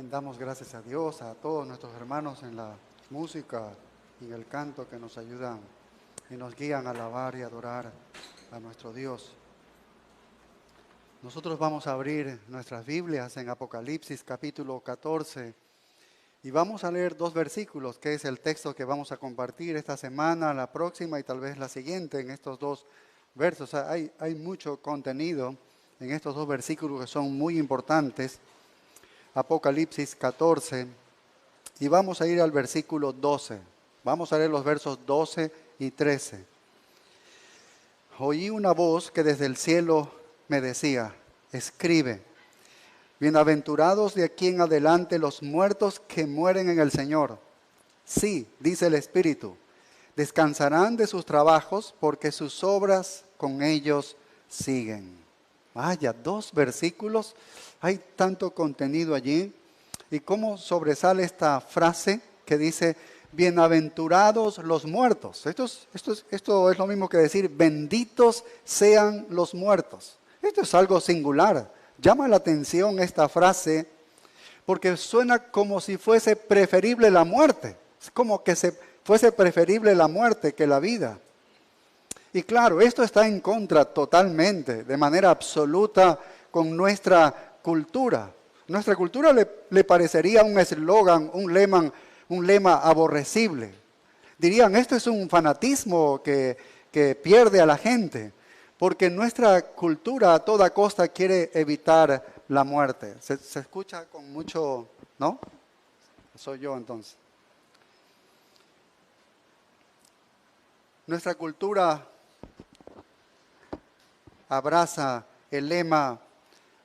Bien, damos gracias a Dios, a todos nuestros hermanos en la música y en el canto que nos ayudan y nos guían a alabar y adorar a nuestro Dios. Nosotros vamos a abrir nuestras Biblias en Apocalipsis capítulo 14 y vamos a leer 2 versículos, que es el texto que vamos a compartir esta semana, la próxima y tal vez la siguiente en estos 2 versos. Hay mucho contenido en estos 2 versículos que son muy importantes. Apocalipsis 14 y vamos a ir al versículo 12. Vamos a leer los versos 12 y 13. Oí una voz que desde el cielo me decía: escribe, bienaventurados de aquí en adelante los muertos que mueren en el Señor. Sí, dice el Espíritu, descansarán de sus trabajos porque sus obras con ellos siguen. Vaya, 2 versículos, hay tanto contenido allí. ¿Y cómo sobresale esta frase que dice, bienaventurados los muertos? Esto es lo mismo que decir, benditos sean los muertos. Esto es algo singular. Llama la atención esta frase porque suena como si fuese preferible la muerte. Es como que fuese preferible la muerte que la vida. Y claro, esto está en contra totalmente, de manera absoluta, con nuestra cultura. Nuestra cultura le parecería un eslogan, un lema aborrecible. Dirían, esto es un fanatismo que pierde a la gente, porque nuestra cultura a toda costa quiere evitar la muerte. Se escucha con mucho, ¿no? Soy yo entonces. Nuestra cultura abraza el lema,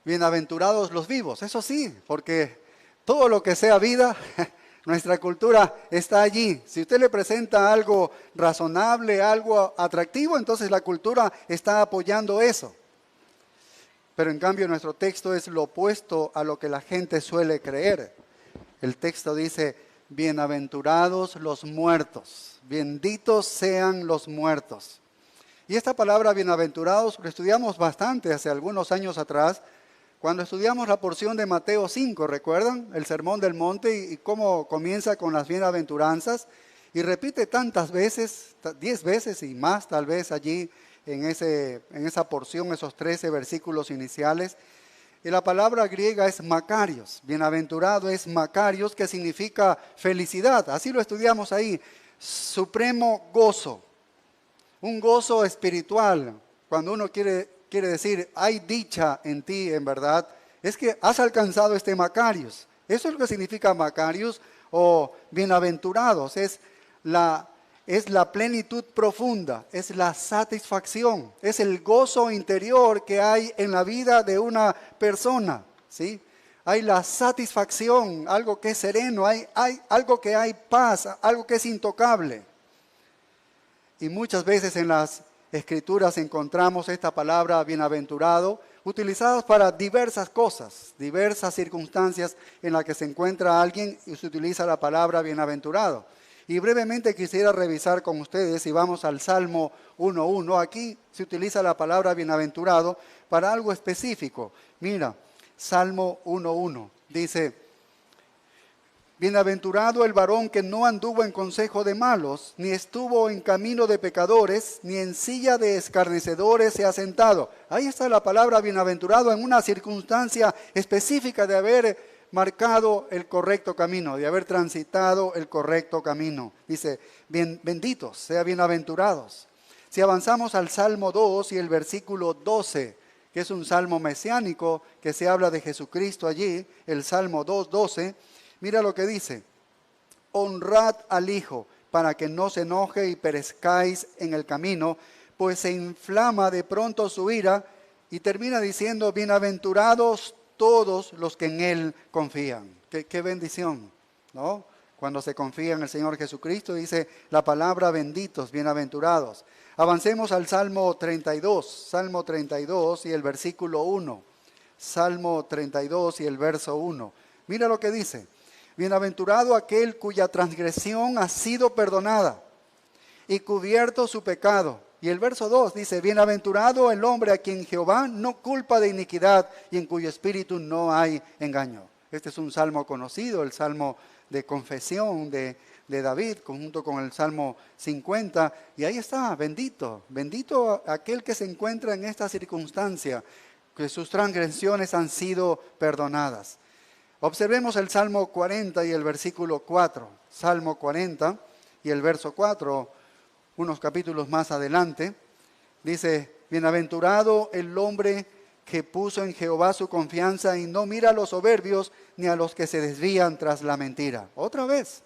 bienaventurados los vivos. Eso sí, porque todo lo que sea vida, nuestra cultura está allí. Si usted le presenta algo razonable, algo atractivo, entonces la cultura está apoyando eso. Pero en cambio nuestro texto es lo opuesto a lo que la gente suele creer. El texto dice, bienaventurados los muertos, benditos sean los muertos. Y esta palabra bienaventurados lo estudiamos bastante hace algunos años atrás, cuando estudiamos la porción de Mateo 5, ¿recuerdan? El Sermón del Monte y cómo comienza con las bienaventuranzas y repite tantas veces, 10 veces y más tal vez allí en esa porción, esos 13 versículos iniciales. Y la palabra griega es makarios, bienaventurado es makarios, que significa felicidad. Así lo estudiamos ahí, supremo gozo. Un gozo espiritual, cuando uno quiere decir, hay dicha en ti, en verdad, es que has alcanzado este Macarios. Eso es lo que significa Macarios o bienaventurados. Es la plenitud profunda, es la satisfacción, es el gozo interior que hay en la vida de una persona, ¿sí? Hay la satisfacción, algo que es sereno, hay algo que hay paz, algo que es intocable. Y muchas veces en las Escrituras encontramos esta palabra bienaventurado utilizadas para diversas cosas, diversas circunstancias en las que se encuentra alguien y se utiliza la palabra bienaventurado. Y brevemente quisiera revisar con ustedes, si vamos al Salmo 1.1, aquí se utiliza la palabra bienaventurado para algo específico. Mira, Salmo 1.1 dice, bienaventurado el varón que no anduvo en consejo de malos, ni estuvo en camino de pecadores, ni en silla de escarnecedores se ha sentado. Ahí está la palabra bienaventurado en una circunstancia específica de haber marcado el correcto camino, de haber transitado el correcto camino. Dice, benditos, sea bienaventurados. Si avanzamos al Salmo 2 y el versículo 12, que es un salmo mesiánico que se habla de Jesucristo allí, el Salmo 2.12, mira lo que dice, honrad al Hijo para que no se enoje y perezcáis en el camino, pues se inflama de pronto su ira, y termina diciendo, bienaventurados todos los que en Él confían. Qué bendición, ¿no? Cuando se confía en el Señor Jesucristo, dice la palabra benditos, bienaventurados. Avancemos al Salmo 32 y el versículo 1. Salmo 32 y el verso 1. Mira lo que dice. Bienaventurado aquel cuya transgresión ha sido perdonada y cubierto su pecado. Y el verso 2 dice, bienaventurado el hombre a quien Jehová no culpa de iniquidad y en cuyo espíritu no hay engaño. Este es un salmo conocido, el salmo de confesión de David, junto con el Salmo 50. Y ahí está, bendito, bendito aquel que se encuentra en esta circunstancia, que sus transgresiones han sido perdonadas. Observemos el Salmo 40 y el versículo 4. Salmo 40 y el verso 4, unos capítulos más adelante, dice: bienaventurado el hombre que puso en Jehová su confianza y no mira a los soberbios ni a los que se desvían tras la mentira. Otra vez.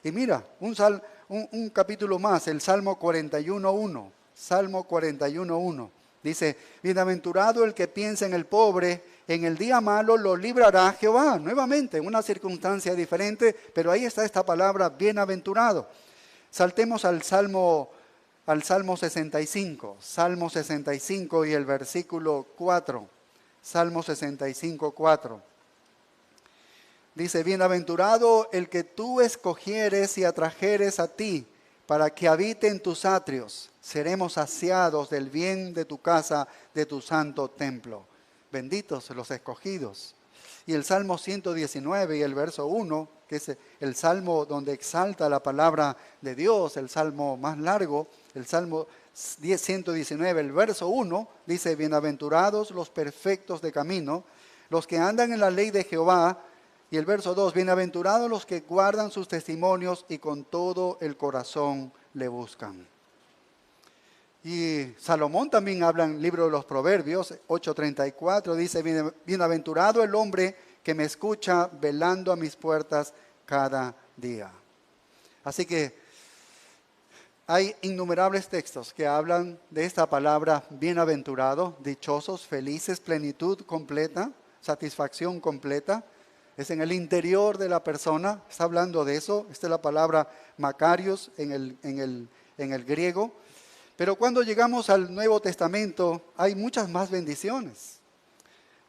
Y mira, un capítulo más, el Salmo 41.1. Salmo 41.1. Dice: bienaventurado el que piensa en el pobre, en el día malo lo librará Jehová. Nuevamente, en una circunstancia diferente, pero ahí está esta palabra, bienaventurado. Saltemos al Salmo 65. Salmo 65 y el versículo 4. Salmo 65, 4. Dice: bienaventurado el que tú escogieres y atrajeres a ti, para que habite en tus atrios. Seremos saciados del bien de tu casa, de tu santo templo. Benditos los escogidos. Y el Salmo 119 y el verso 1, que es el salmo donde exalta la palabra de Dios, el salmo más largo, el Salmo 119, el verso 1, dice: bienaventurados los perfectos de camino, los que andan en la ley de Jehová. Y el verso 2, bienaventurados los que guardan sus testimonios y con todo el corazón le buscan. Y Salomón también habla en el libro de los Proverbios 8:34, dice: bienaventurado el hombre que me escucha velando a mis puertas cada día. Así que hay innumerables textos que hablan de esta palabra bienaventurado, dichosos, felices, plenitud completa, satisfacción completa. Es en el interior de la persona, está hablando de eso. Esta es la palabra Makarios en el griego. Pero cuando llegamos al Nuevo Testamento hay muchas más bendiciones.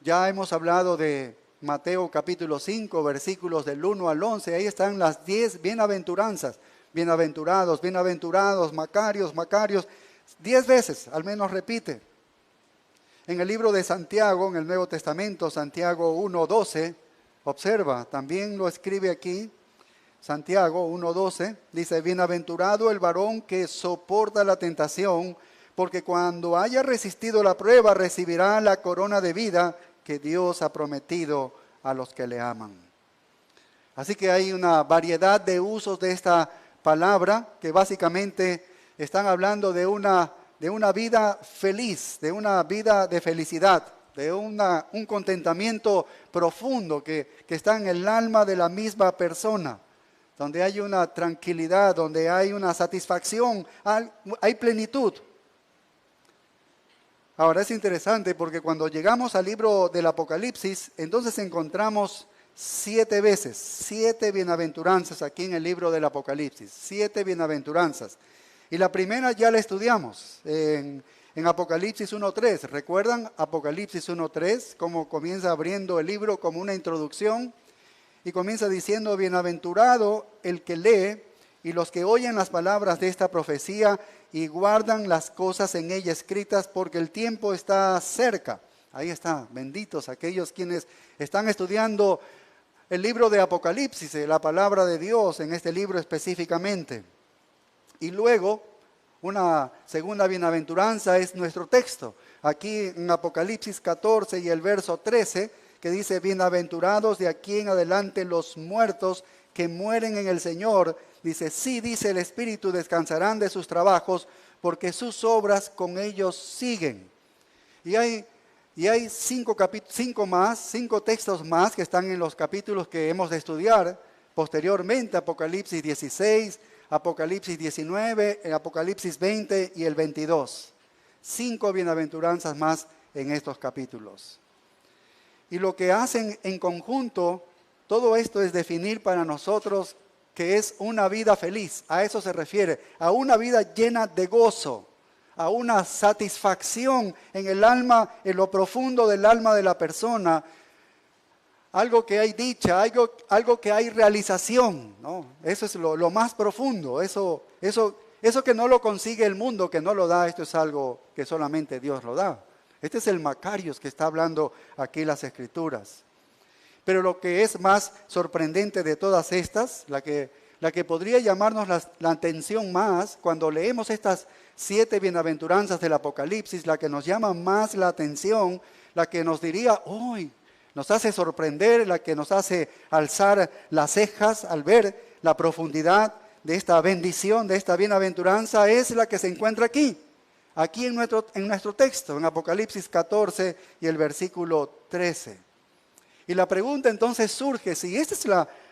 Ya hemos hablado de Mateo capítulo 5, versículos del 1 al 11. Ahí están las 10 bienaventuranzas. Bienaventurados, bienaventurados, Makarios, Makarios. 10 veces, al menos repite. En el libro de Santiago, en el Nuevo Testamento, Santiago 1:12, observa, también lo escribe aquí, Santiago 1:12, dice: bienaventurado el varón que soporta la tentación, porque cuando haya resistido la prueba recibirá la corona de vida que Dios ha prometido a los que le aman. Así que hay una variedad de usos de esta palabra que básicamente están hablando de una vida feliz, de una vida de felicidad, de un contentamiento profundo que está en el alma de la misma persona, donde hay una tranquilidad, donde hay una satisfacción, hay plenitud. Ahora es interesante porque cuando llegamos al libro del Apocalipsis, entonces encontramos 7 veces, 7 bienaventuranzas aquí en el libro del Apocalipsis, 7 bienaventuranzas. Y la primera ya la estudiamos en Apocalipsis 1:3. ¿Recuerdan Apocalipsis 1:3? Cómo comienza abriendo el libro como una introducción y comienza diciendo: bienaventurado el que lee y los que oyen las palabras de esta profecía y guardan las cosas en ella escritas, porque el tiempo está cerca. Ahí está, benditos aquellos quienes están estudiando el libro de Apocalipsis, la palabra de Dios en este libro específicamente. Y luego, una segunda bienaventuranza es nuestro texto. Aquí en Apocalipsis 14 y el verso 13, que dice: bienaventurados de aquí en adelante los muertos que mueren en el Señor. Dice: sí, dice el Espíritu, descansarán de sus trabajos, porque sus obras con ellos siguen. Y hay 5 textos más que están en los capítulos que hemos de estudiar posteriormente: Apocalipsis 16, Apocalipsis 19, el Apocalipsis 20 y el 22. 5 bienaventuranzas más en estos capítulos. Y lo que hacen en conjunto, todo esto es definir para nosotros que es una vida feliz. A eso se refiere, a una vida llena de gozo, a una satisfacción en el alma, en lo profundo del alma de la persona. Algo que hay dicha, algo que hay realización, ¿no? Eso es lo más profundo, eso que no lo consigue el mundo, que no lo da. Esto es algo que solamente Dios lo da. Este es el Makarios que está hablando aquí las Escrituras. Pero lo que es más sorprendente de todas estas, la que podría llamarnos la atención más, cuando leemos estas 7 bienaventuranzas del Apocalipsis, la que nos llama más la atención, la que nos diría, ¡uy! Nos hace sorprender, la que nos hace alzar las cejas al ver la profundidad de esta bendición, de esta bienaventuranza, es la que se encuentra aquí en nuestro texto, en Apocalipsis 14 y el versículo 13. Y la pregunta entonces surge, si esta es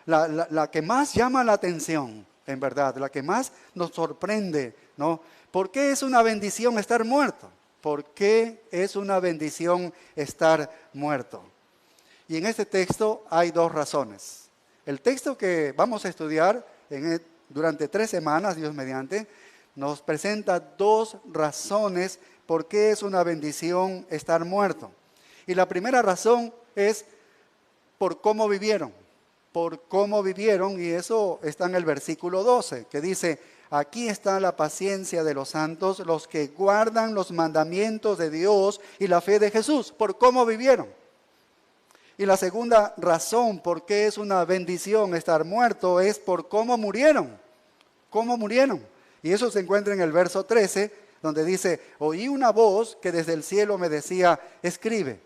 la que más llama la atención, en verdad, la que más nos sorprende, ¿no? ¿Por qué es una bendición estar muerto? ¿Por qué es una bendición estar muerto? Y en este texto hay 2 razones. El texto que vamos a estudiar durante 3 semanas, Dios mediante, nos presenta 2 razones por qué es una bendición estar muerto. Y la primera razón es por cómo vivieron. Por cómo vivieron, y eso está en el versículo 12, que dice, aquí está la paciencia de los santos, los que guardan los mandamientos de Dios y la fe de Jesús, por cómo vivieron. Y la segunda razón por qué es una bendición estar muerto es por cómo murieron. ¿Cómo murieron? Y eso se encuentra en el verso 13, donde dice, oí una voz que desde el cielo me decía, escribe,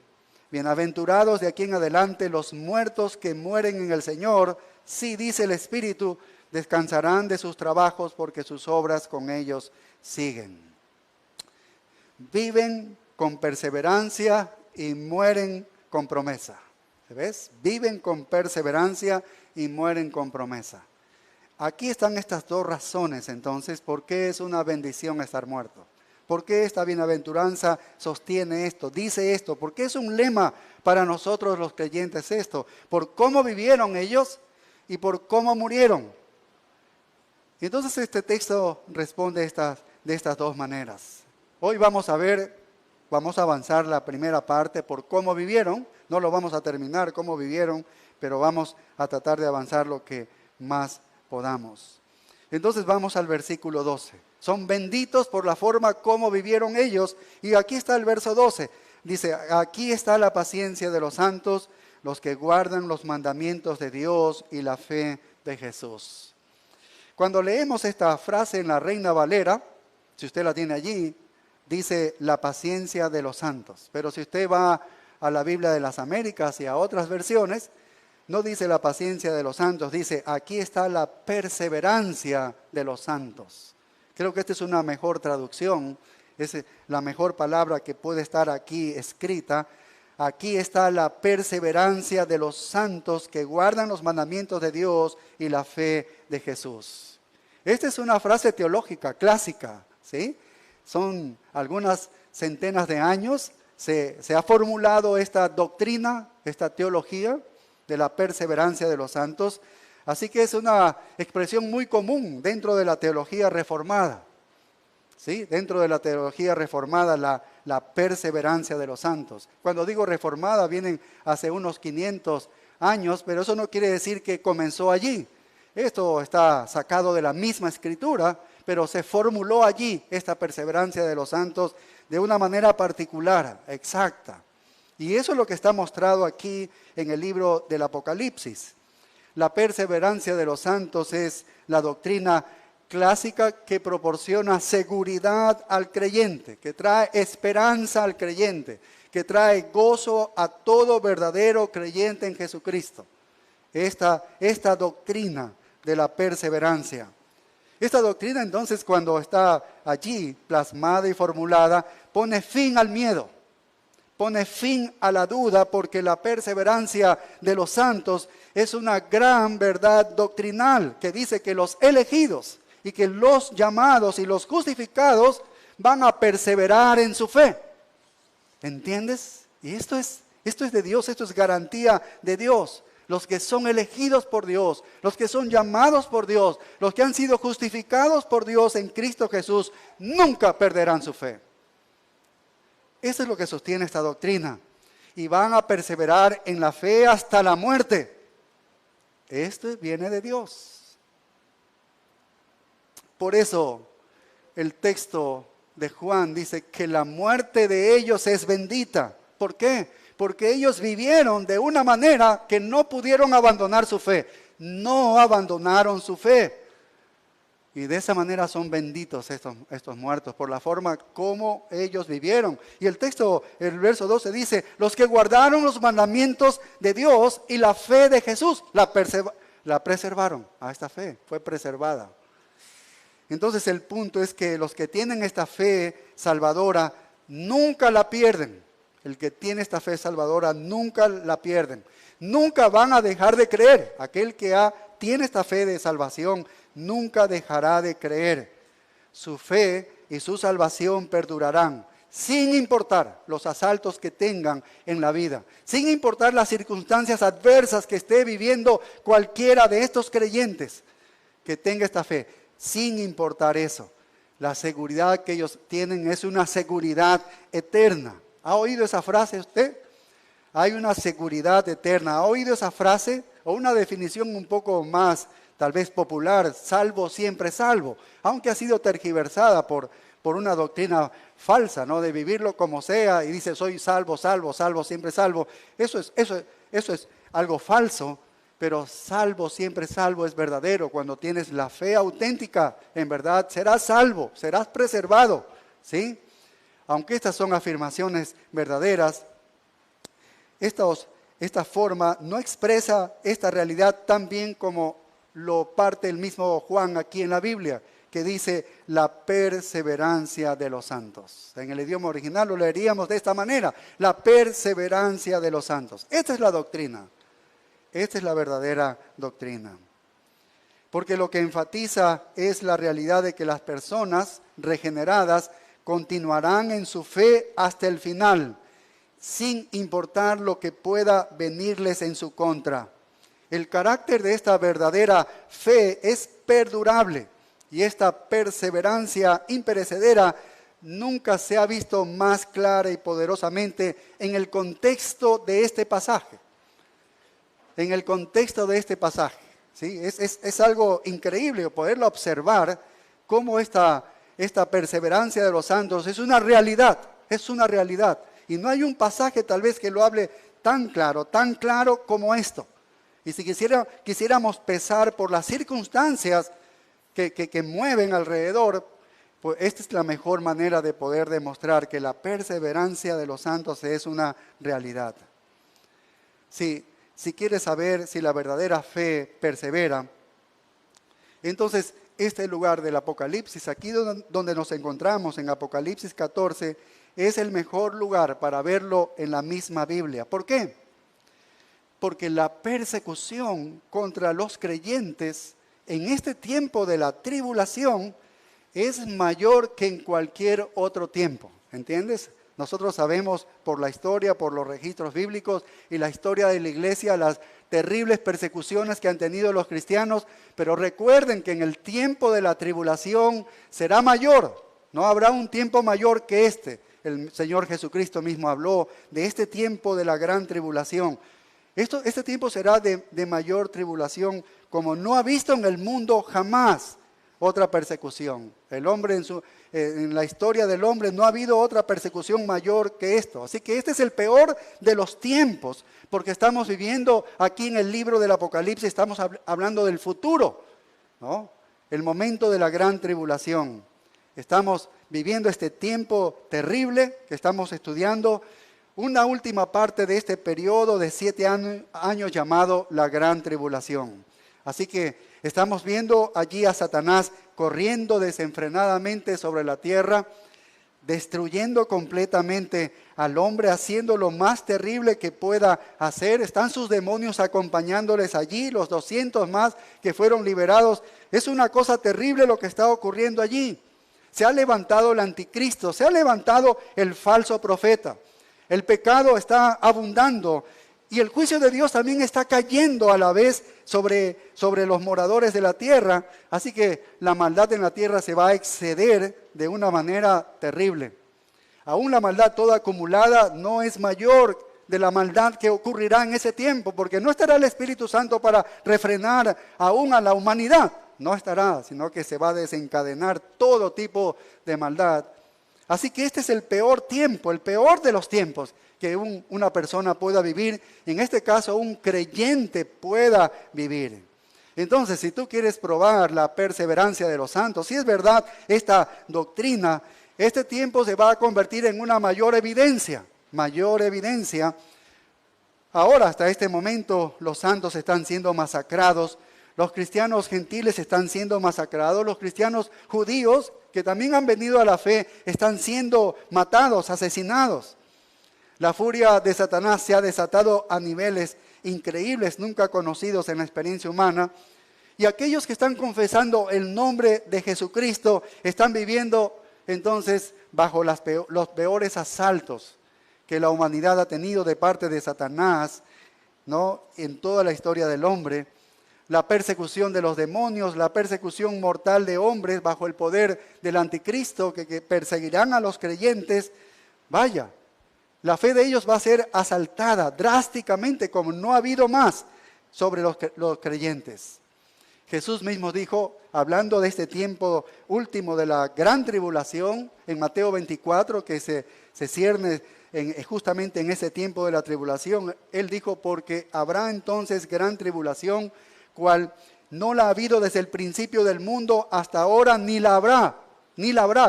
bienaventurados de aquí en adelante los muertos que mueren en el Señor, sí dice el Espíritu, descansarán de sus trabajos porque sus obras con ellos siguen. Viven con perseverancia y mueren con promesa. ¿Ves? Viven con perseverancia y mueren con promesa. Aquí están estas 2 razones entonces, por qué es una bendición estar muerto. ¿Por qué esta bienaventuranza sostiene esto, dice esto? ¿Por qué es un lema para nosotros los creyentes esto? Por cómo vivieron ellos y por cómo murieron. Y entonces este texto responde de estas 2 maneras. Hoy vamos a avanzar la primera parte por cómo vivieron. No lo vamos a terminar cómo vivieron, pero vamos a tratar de avanzar lo que más podamos. Entonces vamos al versículo 12. Son benditos por la forma como vivieron ellos. Y aquí está el verso 12. Dice, aquí está la paciencia de los santos, los que guardan los mandamientos de Dios y la fe de Jesús. Cuando leemos esta frase en la Reina Valera, si usted la tiene allí, dice la paciencia de los santos. Pero si usted va a la Biblia de las Américas y a otras versiones, no dice la paciencia de los santos, dice aquí está la perseverancia de los santos. Creo que esta es una mejor traducción, es la mejor palabra que puede estar aquí escrita. Aquí está la perseverancia de los santos que guardan los mandamientos de Dios y la fe de Jesús. Esta es una frase teológica clásica, ¿sí? Son algunas centenas de años, se ha formulado esta doctrina, esta teología de la perseverancia de los santos. Así que es una expresión muy común dentro de la teología reformada. ¿Sí? Dentro de la teología reformada, la perseverancia de los santos. Cuando digo reformada, vienen hace unos 500 años, pero eso no quiere decir que comenzó allí. Esto está sacado de la misma escritura, pero se formuló allí esta perseverancia de los santos de una manera particular, exacta. Y eso es lo que está mostrado aquí en el libro del Apocalipsis. La perseverancia de los santos es la doctrina clásica que proporciona seguridad al creyente, que trae esperanza al creyente, que trae gozo a todo verdadero creyente en Jesucristo. Esta doctrina de la perseverancia. Esta doctrina entonces, cuando está allí plasmada y formulada, pone fin al miedo, pone fin a la duda, porque la perseverancia de los santos es una gran verdad doctrinal que dice que los elegidos y que los llamados y los justificados van a perseverar en su fe. ¿Entiendes? Y esto es de Dios, esto es garantía de Dios. Los que son elegidos por Dios, los que son llamados por Dios, los que han sido justificados por Dios en Cristo Jesús, nunca perderán su fe. Eso es lo que sostiene esta doctrina. Y van a perseverar en la fe hasta la muerte. Esto viene de Dios. Por eso el texto de Juan dice que la muerte de ellos es bendita. ¿Por qué? porque ellos vivieron de una manera que no pudieron abandonar su fe. No abandonaron su fe. Y de esa manera son benditos estos muertos, por la forma como ellos vivieron. Y el texto, el verso 12 dice, los que guardaron los mandamientos de Dios y la fe de Jesús, la preservaron. Esta fe fue preservada. Entonces el punto es que los que tienen esta fe salvadora nunca la pierden. El que tiene esta fe salvadora nunca la pierden. Nunca van a dejar de creer. Aquel que tiene esta fe de salvación nunca dejará de creer. Su fe y su salvación perdurarán, sin importar los asaltos que tengan en la vida, sin importar las circunstancias adversas que esté viviendo cualquiera de estos creyentes que tenga esta fe, sin importar eso. La seguridad que ellos tienen es una seguridad eterna. ¿Ha oído esa frase usted? Hay una seguridad eterna. ¿Ha oído esa frase? O una definición un poco más, tal vez popular, salvo siempre salvo, aunque ha sido tergiversada por una doctrina falsa, ¿no? De vivirlo como sea y dice soy salvo, salvo, salvo, siempre salvo. Eso es algo falso, pero salvo, siempre salvo es verdadero. Cuando tienes la fe auténtica, en verdad serás salvo, serás preservado, ¿sí? Aunque estas son afirmaciones verdaderas, esta forma no expresa esta realidad tan bien como lo parte el mismo Juan aquí en la Biblia, que dice la perseverancia de los santos. En el idioma original lo leeríamos de esta manera, la perseverancia de los santos. Esta es la doctrina, esta es la verdadera doctrina. Porque lo que enfatiza es la realidad de que las personas regeneradas continuarán en su fe hasta el final, sin importar lo que pueda venirles en su contra. El carácter de esta verdadera fe es perdurable y esta perseverancia imperecedera nunca se ha visto más clara y poderosamente en el contexto de este pasaje. En el contexto de este pasaje, ¿sí? Es algo increíble poderlo observar, cómo esta perseverancia de los santos es una realidad, Y no hay un pasaje tal vez que lo hable tan claro como esto. Y si quisiéramos pesar por las circunstancias que mueven alrededor, pues esta es la mejor manera de poder demostrar que la perseverancia de los santos es una realidad. Si quieres saber si la verdadera fe persevera, entonces este lugar del Apocalipsis, aquí donde nos encontramos en Apocalipsis 14, es el mejor lugar para verlo en la misma Biblia. ¿Por qué? Porque la persecución contra los creyentes en este tiempo de la tribulación es mayor que en cualquier otro tiempo. ¿Entiendes? Nosotros sabemos por la historia, por los registros bíblicos y la historia de la iglesia, las terribles persecuciones que han tenido los cristianos, pero recuerden que en el tiempo de la tribulación será mayor. No habrá un tiempo mayor que este. El Señor Jesucristo mismo habló de este tiempo de la gran tribulación. Este tiempo será de mayor tribulación, como no ha visto en el mundo jamás otra persecución. El hombre en la historia del hombre no ha habido otra persecución mayor que esto. Así que este es el peor de los tiempos, porque estamos viviendo aquí en el libro del Apocalipsis, estamos hablando del futuro, ¿no? El momento de la gran tribulación. Estamos viviendo este tiempo terrible que estamos estudiando, una última parte de este periodo de 7 años llamado la gran tribulación. Así que estamos viendo allí a Satanás corriendo desenfrenadamente sobre la tierra, destruyendo completamente al hombre, haciendo lo más terrible que pueda hacer. Están sus demonios acompañándoles allí, los 200 más que fueron liberados. Es una cosa terrible lo que está ocurriendo allí. Se ha levantado el anticristo, se ha levantado el falso profeta. El pecado está abundando y el juicio de Dios también está cayendo a la vez sobre los moradores de la tierra. Así que la maldad en la tierra se va a exceder de una manera terrible. Aún la maldad toda acumulada no es mayor de la maldad que ocurrirá en ese tiempo, porque no estará el Espíritu Santo para refrenar aún a la humanidad. No estará, sino que se va a desencadenar todo tipo de maldad. Así que este es el peor tiempo, el peor de los tiempos que una persona pueda vivir. En este caso, un creyente pueda vivir. Entonces, si tú quieres probar la perseverancia de los santos, si es verdad esta doctrina, este tiempo se va a convertir en una mayor evidencia. Mayor evidencia. Ahora, hasta este momento, los santos están siendo masacrados. Los cristianos gentiles están siendo masacrados. Los cristianos judíos, que también han venido a la fe, están siendo matados, asesinados. La furia de Satanás se ha desatado a niveles increíbles, nunca conocidos en la experiencia humana. Y aquellos que están confesando el nombre de Jesucristo están viviendo entonces bajo los peores asaltos que la humanidad ha tenido de parte de Satanás, ¿no?, en toda la historia del hombre. La persecución de los demonios, la persecución mortal de hombres bajo el poder del anticristo que perseguirán a los creyentes. Vaya, la fe de ellos va a ser asaltada drásticamente como no ha habido más sobre los creyentes. Jesús mismo dijo, hablando de este tiempo último de la gran tribulación, en Mateo 24, que se cierne justamente en ese tiempo de la tribulación, Él dijo, porque habrá entonces gran tribulación, cual no la ha habido desde el principio del mundo hasta ahora, ni la habrá.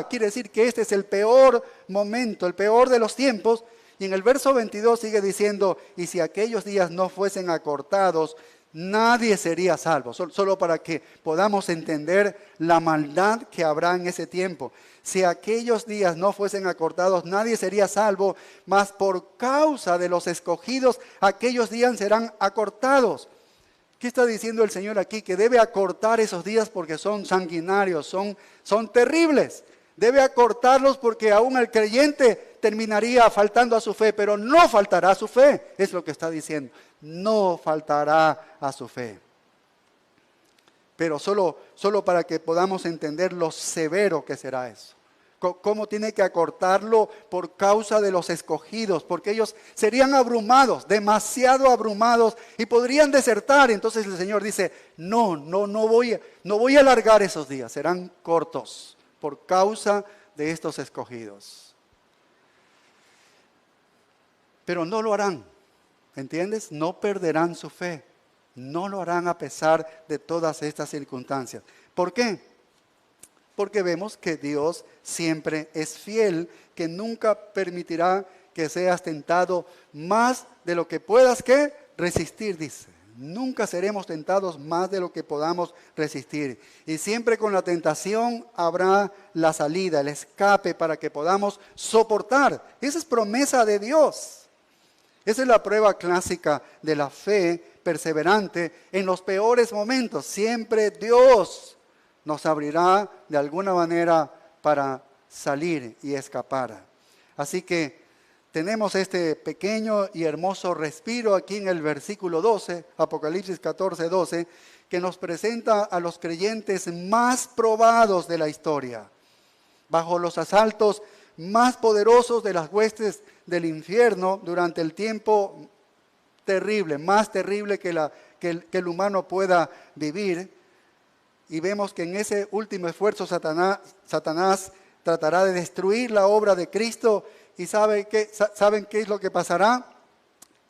Quiere decir que este es el peor momento, el peor de los tiempos. Y en el verso 22 sigue diciendo, y si aquellos días no fuesen acortados, nadie sería salvo. Solo para que podamos entender la maldad que habrá en ese tiempo. Si aquellos días no fuesen acortados, nadie sería salvo, mas por causa de los escogidos, aquellos días serán acortados. ¿Qué está diciendo el Señor aquí? Que debe acortar esos días porque son sanguinarios, son terribles. Debe acortarlos porque aún el creyente terminaría faltando a su fe, pero no faltará a su fe, es lo que está diciendo. No faltará a su fe. Pero solo para que podamos entender lo severo que será eso. Cómo tiene que acortarlo por causa de los escogidos, porque ellos serían abrumados, demasiado abrumados y podrían desertar. Entonces el Señor dice, no voy a alargar esos días, serán cortos por causa de estos escogidos. Pero no lo harán, ¿entiendes? No perderán su fe, no lo harán a pesar de todas estas circunstancias. ¿Por qué? Porque vemos que Dios siempre es fiel, que nunca permitirá que seas tentado más de lo que puedas resistir, dice. Nunca seremos tentados más de lo que podamos resistir. Y siempre con la tentación habrá la salida, el escape para que podamos soportar. Esa es promesa de Dios. Esa es la prueba clásica de la fe perseverante en los peores momentos. Siempre Dios nos abrirá de alguna manera para salir y escapar. Así que tenemos este pequeño y hermoso respiro aquí en el versículo 12, Apocalipsis 14, 12, que nos presenta a los creyentes más probados de la historia, bajo los asaltos más poderosos de las huestes del infierno durante el tiempo terrible, más terrible que el humano pueda vivir. Y vemos que en ese último esfuerzo Satanás tratará de destruir la obra de Cristo. ¿Y saben qué es lo que pasará?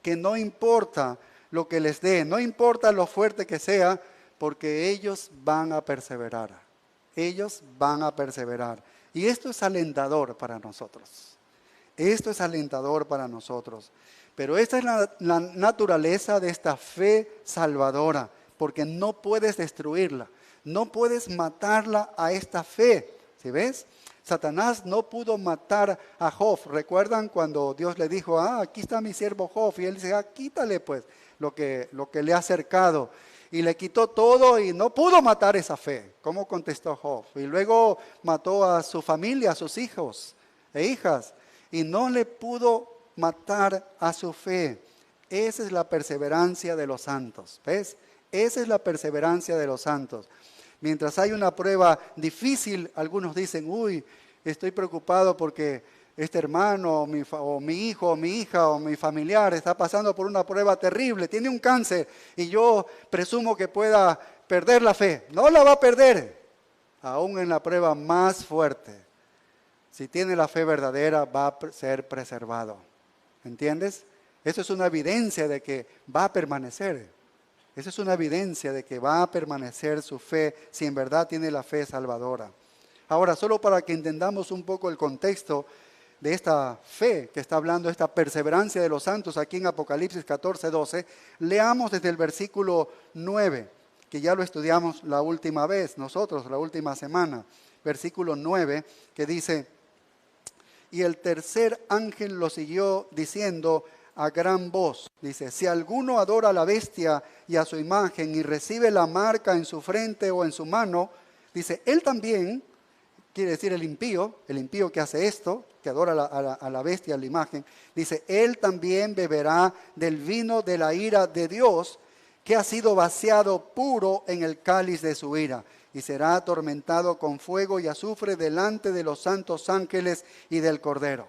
Que no importa lo que les dé, no importa lo fuerte que sea, porque ellos van a perseverar. Ellos van a perseverar. Y esto es alentador para nosotros. Esto es alentador para nosotros. Pero esta es la naturaleza de esta fe salvadora, porque no puedes destruirla. No puedes matarla a esta fe. ¿Sí ves? Satanás no pudo matar a Job. ¿Recuerdan cuando Dios le dijo, aquí está mi siervo Job? Y él dice, quítale pues lo que le ha acercado. Y le quitó todo y no pudo matar esa fe. ¿Cómo contestó Job? Y luego mató a su familia, a sus hijos e hijas. Y no le pudo matar a su fe. Esa es la perseverancia de los santos. ¿Ves? Esa es la perseverancia de los santos. Mientras hay una prueba difícil, algunos dicen, estoy preocupado porque este hermano, o mi hijo, o mi hija, o mi familiar está pasando por una prueba terrible, tiene un cáncer y yo presumo que pueda perder la fe. No la va a perder, aún en la prueba más fuerte. si tiene la fe verdadera, va a ser preservado. ¿Entiendes? Eso es una evidencia de que va a permanecer. Eso es una evidencia de que va a permanecer su fe si en verdad tiene la fe salvadora. Ahora, solo para que entendamos un poco el contexto de esta fe que está hablando, esta perseverancia de los santos aquí en Apocalipsis 14:12, leamos desde el versículo 9, que ya lo estudiamos la última vez, nosotros la última semana. Versículo 9, que dice: y el tercer ángel lo siguió diciendo a gran voz, dice, si alguno adora a la bestia y a su imagen y recibe la marca en su frente o en su mano, dice, él también, quiere decir el impío que hace esto, que adora a la bestia, a la imagen, dice, él también beberá del vino de la ira de Dios, que ha sido vaciado puro en el cáliz de su ira, y será atormentado con fuego y azufre delante de los santos ángeles y del Cordero.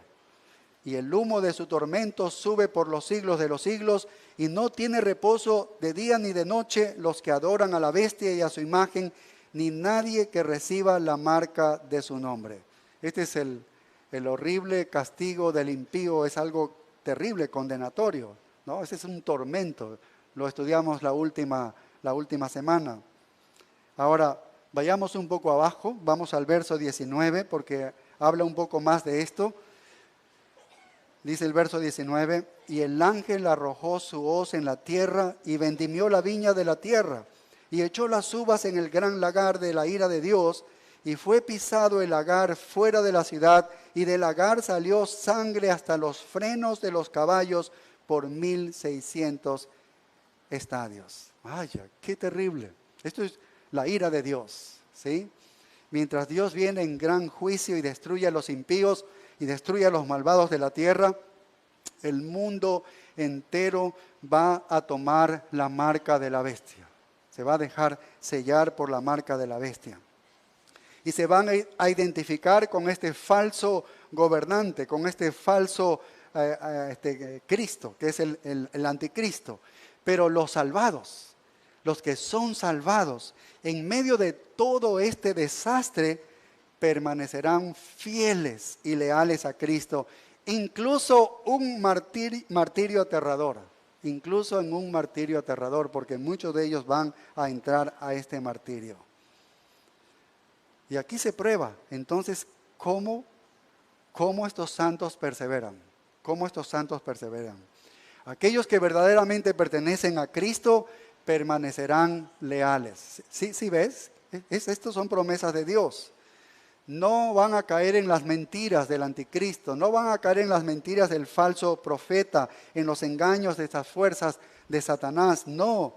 Y el humo de su tormento sube por los siglos de los siglos, y no tiene reposo de día ni de noche los que adoran a la bestia y a su imagen, ni nadie que reciba la marca de su nombre. Este es el horrible castigo del impío, es algo terrible, condenatorio, ¿no? Ese es un tormento, lo estudiamos la última semana. Ahora, vayamos un poco abajo, vamos al verso 19, porque habla un poco más de esto. Dice el verso 19, y el ángel arrojó su hoz en la tierra y vendimió la viña de la tierra y echó las uvas en el gran lagar de la ira de Dios, y fue pisado el lagar fuera de la ciudad, y del lagar salió sangre hasta los frenos de los caballos por 1600 estadios. Vaya, qué terrible. Esto es la ira de Dios, ¿sí? Mientras Dios viene en gran juicio y destruye a los impíos y destruye a los malvados de la tierra, el mundo entero va a tomar la marca de la bestia. Se va a dejar sellar por la marca de la bestia. Y se van a identificar con este falso gobernante, con este falso Cristo, que es el anticristo. Pero los salvados, los que son salvados, en medio de todo este desastre, permanecerán fieles y leales a Cristo, incluso un martirio aterrador, incluso en un martirio aterrador, porque muchos de ellos van a entrar a este martirio. Y aquí se prueba, entonces, cómo estos santos perseveran, cómo estos santos perseveran. Aquellos que verdaderamente pertenecen a Cristo permanecerán leales. ¿Sí ves? Estas son promesas de Dios. No van a caer en las mentiras del anticristo, no van a caer en las mentiras del falso profeta, en los engaños de estas fuerzas de Satanás, no.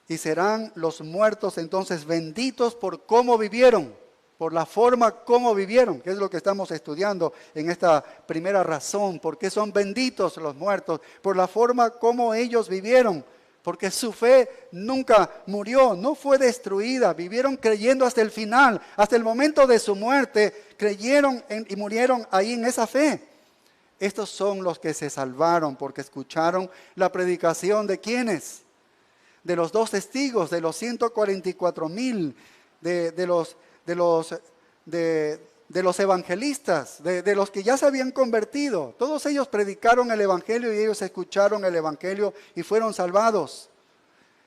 Y serán los muertos entonces benditos por cómo vivieron, por la forma como vivieron, que es lo que estamos estudiando en esta primera razón. ¿Por qué son benditos los muertos? Por la forma como ellos vivieron. Porque su fe nunca murió, no fue destruida, vivieron creyendo hasta el final, hasta el momento de su muerte, creyeron y murieron ahí en esa fe. Estos son los que se salvaron porque escucharon la predicación de ¿quiénes? De los 2 testigos, de los 144,000, de los evangelistas, de los que ya se habían convertido. Todos ellos predicaron el evangelio y ellos escucharon el evangelio y fueron salvados.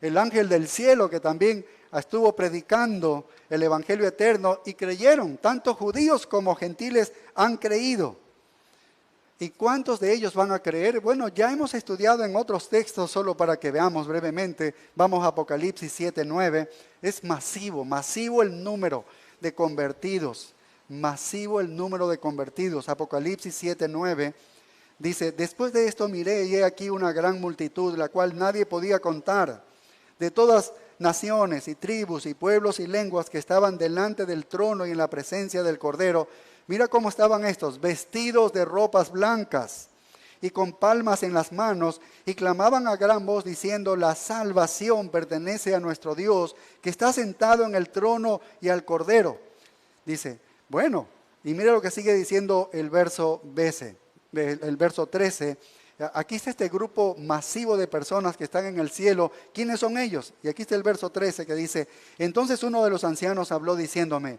El ángel del cielo que también estuvo predicando el evangelio eterno y creyeron, tanto judíos como gentiles han creído. ¿Y cuántos de ellos van a creer? Bueno, ya hemos estudiado en otros textos, solo para que veamos brevemente. Vamos a Apocalipsis 7:9. Es masivo el número de convertidos. Masivo el número de convertidos. Apocalipsis 7:9 dice, después de esto miré y he aquí una gran multitud, la cual nadie podía contar, de todas naciones y tribus y pueblos y lenguas que estaban delante del trono y en la presencia del Cordero. Mira cómo estaban estos, vestidos de ropas blancas y con palmas en las manos, y clamaban a gran voz diciendo, la salvación pertenece a nuestro Dios, que está sentado en el trono y al Cordero. Dice, bueno, y mira lo que sigue diciendo el verso 13. Aquí está este grupo masivo de personas que están en el cielo. ¿Quiénes son ellos? Y aquí está el verso 13 que dice, entonces uno de los ancianos habló diciéndome,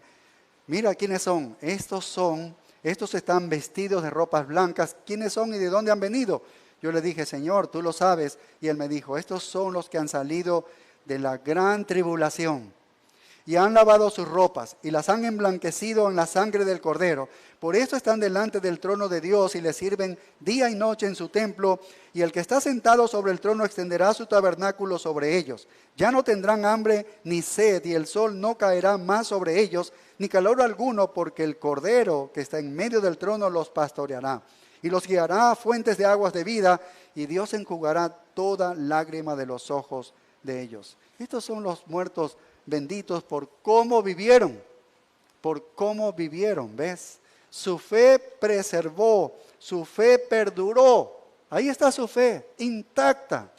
mira quiénes son. Estos están vestidos de ropas blancas. ¿Quiénes son y de dónde han venido? Yo le dije, Señor, tú lo sabes. Y Él me dijo, estos son los que han salido de la gran tribulación. Y han lavado sus ropas y las han emblanquecido en la sangre del Cordero. Por eso están delante del trono de Dios y le sirven día y noche en su templo. Y el que está sentado sobre el trono extenderá su tabernáculo sobre ellos. Ya no tendrán hambre ni sed, y el sol no caerá más sobre ellos, ni calor alguno, porque el Cordero que está en medio del trono los pastoreará. Y los guiará a fuentes de aguas de vida, y Dios enjugará toda lágrima de los ojos de ellos. Estos son los muertos benditos por cómo vivieron, ¿ves? Su fe preservó, su fe perduró. Ahí está su fe, intacta.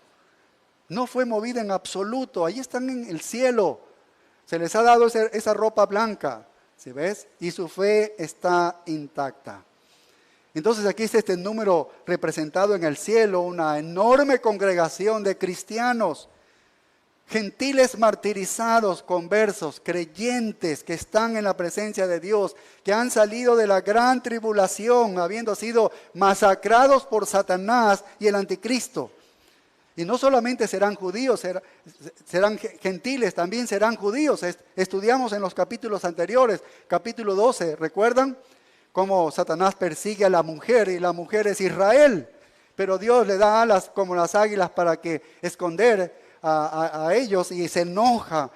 No fue movida en absoluto. Ahí están en el cielo. Se les ha dado esa ropa blanca, ¿sí ves? Y su fe está intacta. Entonces aquí está este número representado en el cielo, una enorme congregación de cristianos, gentiles martirizados, conversos, creyentes que están en la presencia de Dios, que han salido de la gran tribulación, habiendo sido masacrados por Satanás y el anticristo. Y no solamente serán judíos, serán gentiles, también serán judíos. Estudiamos en los capítulos anteriores, capítulo 12, ¿recuerdan? Cómo Satanás persigue a la mujer, y la mujer es Israel. Pero Dios le da alas como las águilas para que esconder a ellos, y se enoja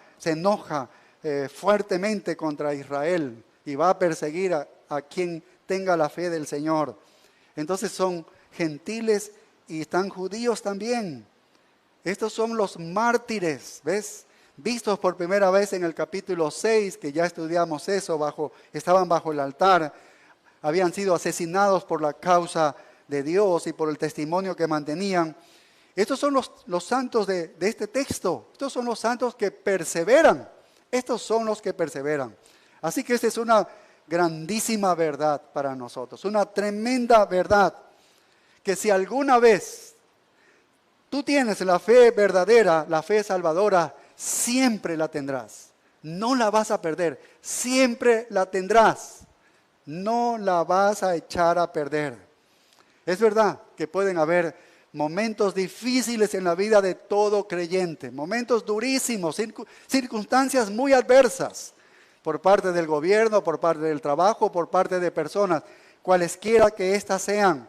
fuertemente contra Israel y va a perseguir a quien tenga la fe del Señor. Entonces son gentiles y están judíos también. Estos son los mártires, ¿ves? Vistos por primera vez en el capítulo 6, que ya estudiamos eso, estaban bajo el altar, habían sido asesinados por la causa de Dios y por el testimonio que mantenían. Estos son los santos de este texto. Estos son los santos que perseveran. Estos son los que perseveran. Así que esta es una grandísima verdad para nosotros. Una tremenda verdad. Que si alguna vez tú tienes la fe verdadera, la fe salvadora, siempre la tendrás. No la vas a perder. Siempre la tendrás. No la vas a echar a perder. Es verdad que pueden haber momentos difíciles en la vida de todo creyente, momentos durísimos, circunstancias muy adversas por parte del gobierno, por parte del trabajo, por parte de personas, cualesquiera que éstas sean.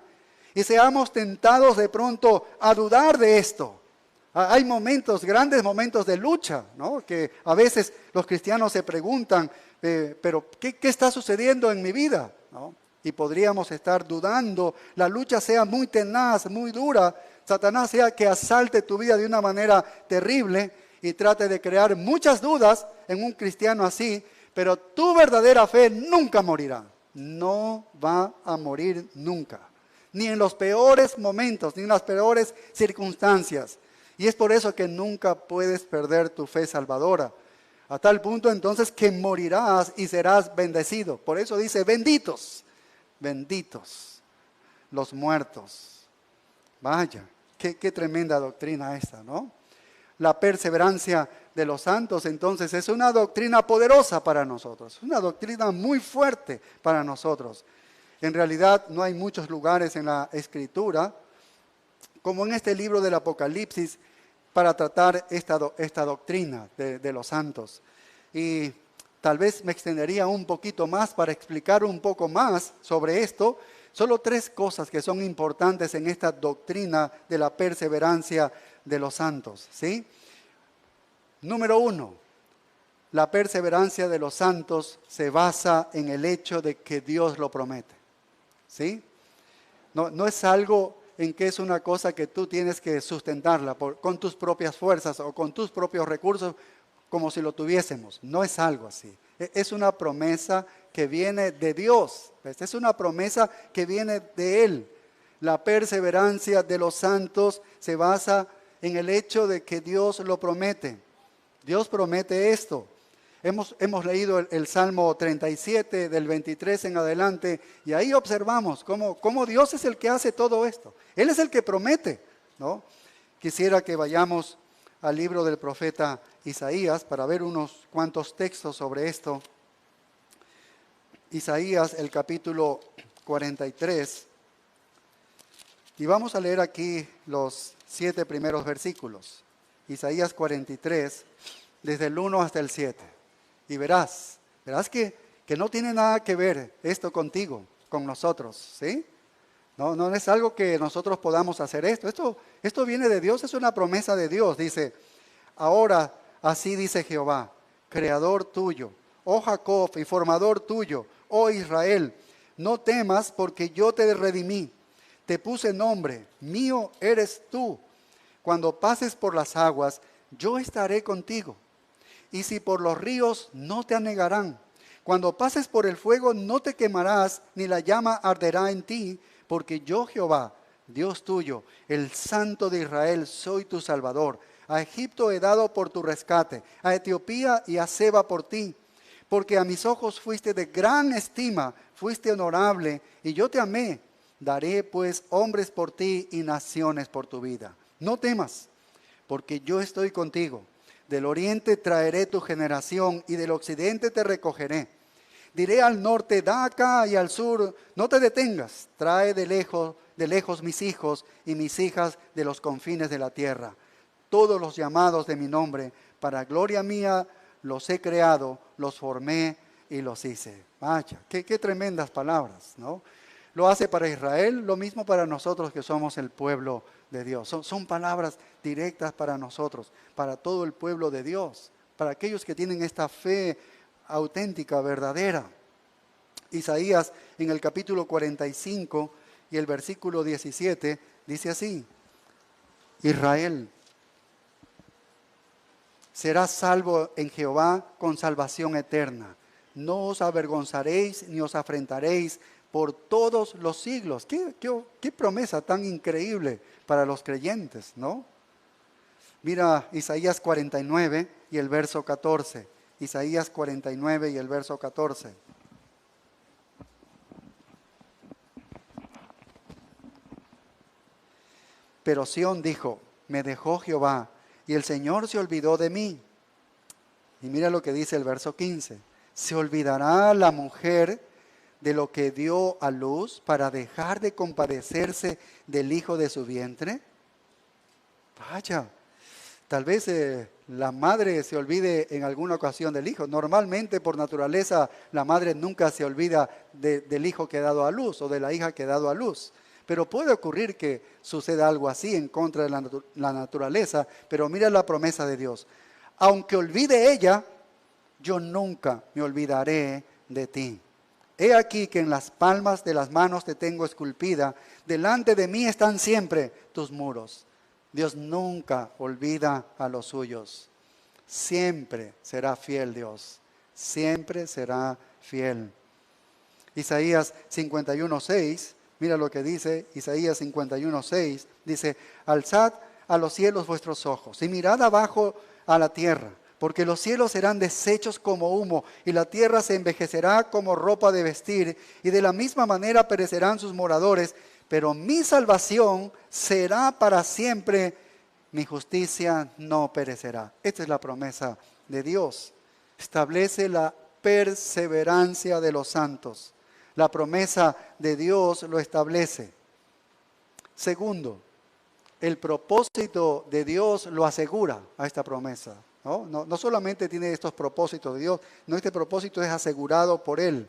Y seamos tentados de pronto a dudar de esto. Hay momentos, grandes momentos de lucha, ¿no? Que a veces los cristianos se preguntan, pero ¿qué está sucediendo en mi vida? ¿No? Y podríamos estar dudando, la lucha sea muy tenaz, muy dura, Satanás sea que asalte tu vida de una manera terrible y trate de crear muchas dudas en un cristiano así, pero tu verdadera fe nunca morirá, no va a morir nunca, ni en los peores momentos, ni en las peores circunstancias. Y es por eso que nunca puedes perder tu fe salvadora, a tal punto entonces que morirás y serás bendecido. Por eso dice, benditos los muertos. Vaya, qué tremenda doctrina esta, ¿no? La perseverancia de los santos entonces es una doctrina poderosa para nosotros, una doctrina muy fuerte para nosotros. En realidad no hay muchos lugares en la Escritura, como en este libro del Apocalipsis, para tratar esta doctrina de los santos. Y tal vez me extendería un poquito más para explicar un poco más sobre esto. Solo 3 cosas que son importantes en esta doctrina de la perseverancia de los santos, ¿sí? Número 1, la perseverancia de los santos se basa en el hecho de que Dios lo promete, ¿sí? No es algo en que es una cosa que tú tienes que sustentarla con tus propias fuerzas o con tus propios recursos, como si lo tuviésemos. No es algo así. Es una promesa que viene de Dios. Es una promesa que viene de Él. La perseverancia de los santos se basa en el hecho de que Dios lo promete. Dios promete esto. Hemos leído el Salmo 37, del 23 en adelante, y ahí observamos cómo Dios es el que hace todo esto. Él es el que promete, ¿no? Quisiera que vayamos al libro del profeta Isaías para ver unos cuantos textos sobre esto. Isaías, el capítulo 43. Y vamos a leer aquí los 7 primeros versículos. Isaías 43, desde el 1 hasta el 7. Y verás que no tiene nada que ver esto contigo, con nosotros, ¿sí? No es algo que nosotros podamos hacer esto viene de Dios, es una promesa de Dios. Dice, ahora así dice Jehová, creador tuyo, oh Jacob, y formador tuyo, oh Israel, no temas porque yo te redimí, te puse nombre, mío eres tú. Cuando pases por las aguas, yo estaré contigo. Y si por los ríos, no te anegarán. Cuando pases por el fuego, no te quemarás, ni la llama arderá en ti, porque yo Jehová, Dios tuyo, el Santo de Israel, soy tu Salvador. A Egipto he dado por tu rescate, a Etiopía y a Seba por ti. Porque a mis ojos fuiste de gran estima, fuiste honorable, y yo te amé. Daré pues hombres por ti y naciones por tu vida. No temas, porque yo estoy contigo. Del oriente traeré tu generación, y del occidente te recogeré. Diré al norte, da acá, y al sur, no te detengas. Trae de lejos mis hijos y mis hijas de los confines de la tierra. Todos los llamados de mi nombre, para gloria mía, los he creado, los formé y los hice. Vaya, qué tremendas palabras, ¿no? Lo hace para Israel, lo mismo para nosotros que somos el pueblo de Dios. Son palabras directas para nosotros, para todo el pueblo de Dios, para aquellos que tienen esta fe auténtica, verdadera. Isaías en el capítulo 45 y el versículo 17 dice así, Israel será salvo en Jehová con salvación eterna. No os avergonzaréis ni os afrentaréis por todos los siglos. Qué promesa tan increíble para los creyentes, ¿no? Mira Isaías 49 y el verso 14. Isaías 49 y el verso 14. Pero Sión dijo, me dejó Jehová, y el Señor se olvidó de mí. Y mira lo que dice el verso 15. ¿Se olvidará la mujer de lo que dio a luz para dejar de compadecerse del hijo de su vientre? Vaya, tal vez la madre se olvide en alguna ocasión del hijo. Normalmente, por naturaleza, la madre nunca se olvida del hijo que ha dado a luz o de la hija que ha dado a luz. Pero puede ocurrir que suceda algo así en contra de la naturaleza. Pero mira la promesa de Dios. Aunque olvide ella, yo nunca me olvidaré de ti. He aquí que en las palmas de las manos te tengo esculpida. Delante de mí están siempre tus muros. Dios nunca olvida a los suyos. Siempre será fiel Dios. Siempre será fiel. Isaías 51:6, mira lo que dice Isaías 51:6. Dice, alzad a los cielos vuestros ojos y mirad abajo a la tierra, porque los cielos serán deshechos como humo y la tierra se envejecerá como ropa de vestir y de la misma manera perecerán sus moradores. Pero mi salvación será para siempre, mi justicia no perecerá. Esta es la promesa de Dios. Establece la perseverancia de los santos. La promesa de Dios lo establece. Segundo, el propósito de Dios lo asegura a esta promesa. No solamente tiene estos propósitos de Dios, no, este propósito es asegurado por Él.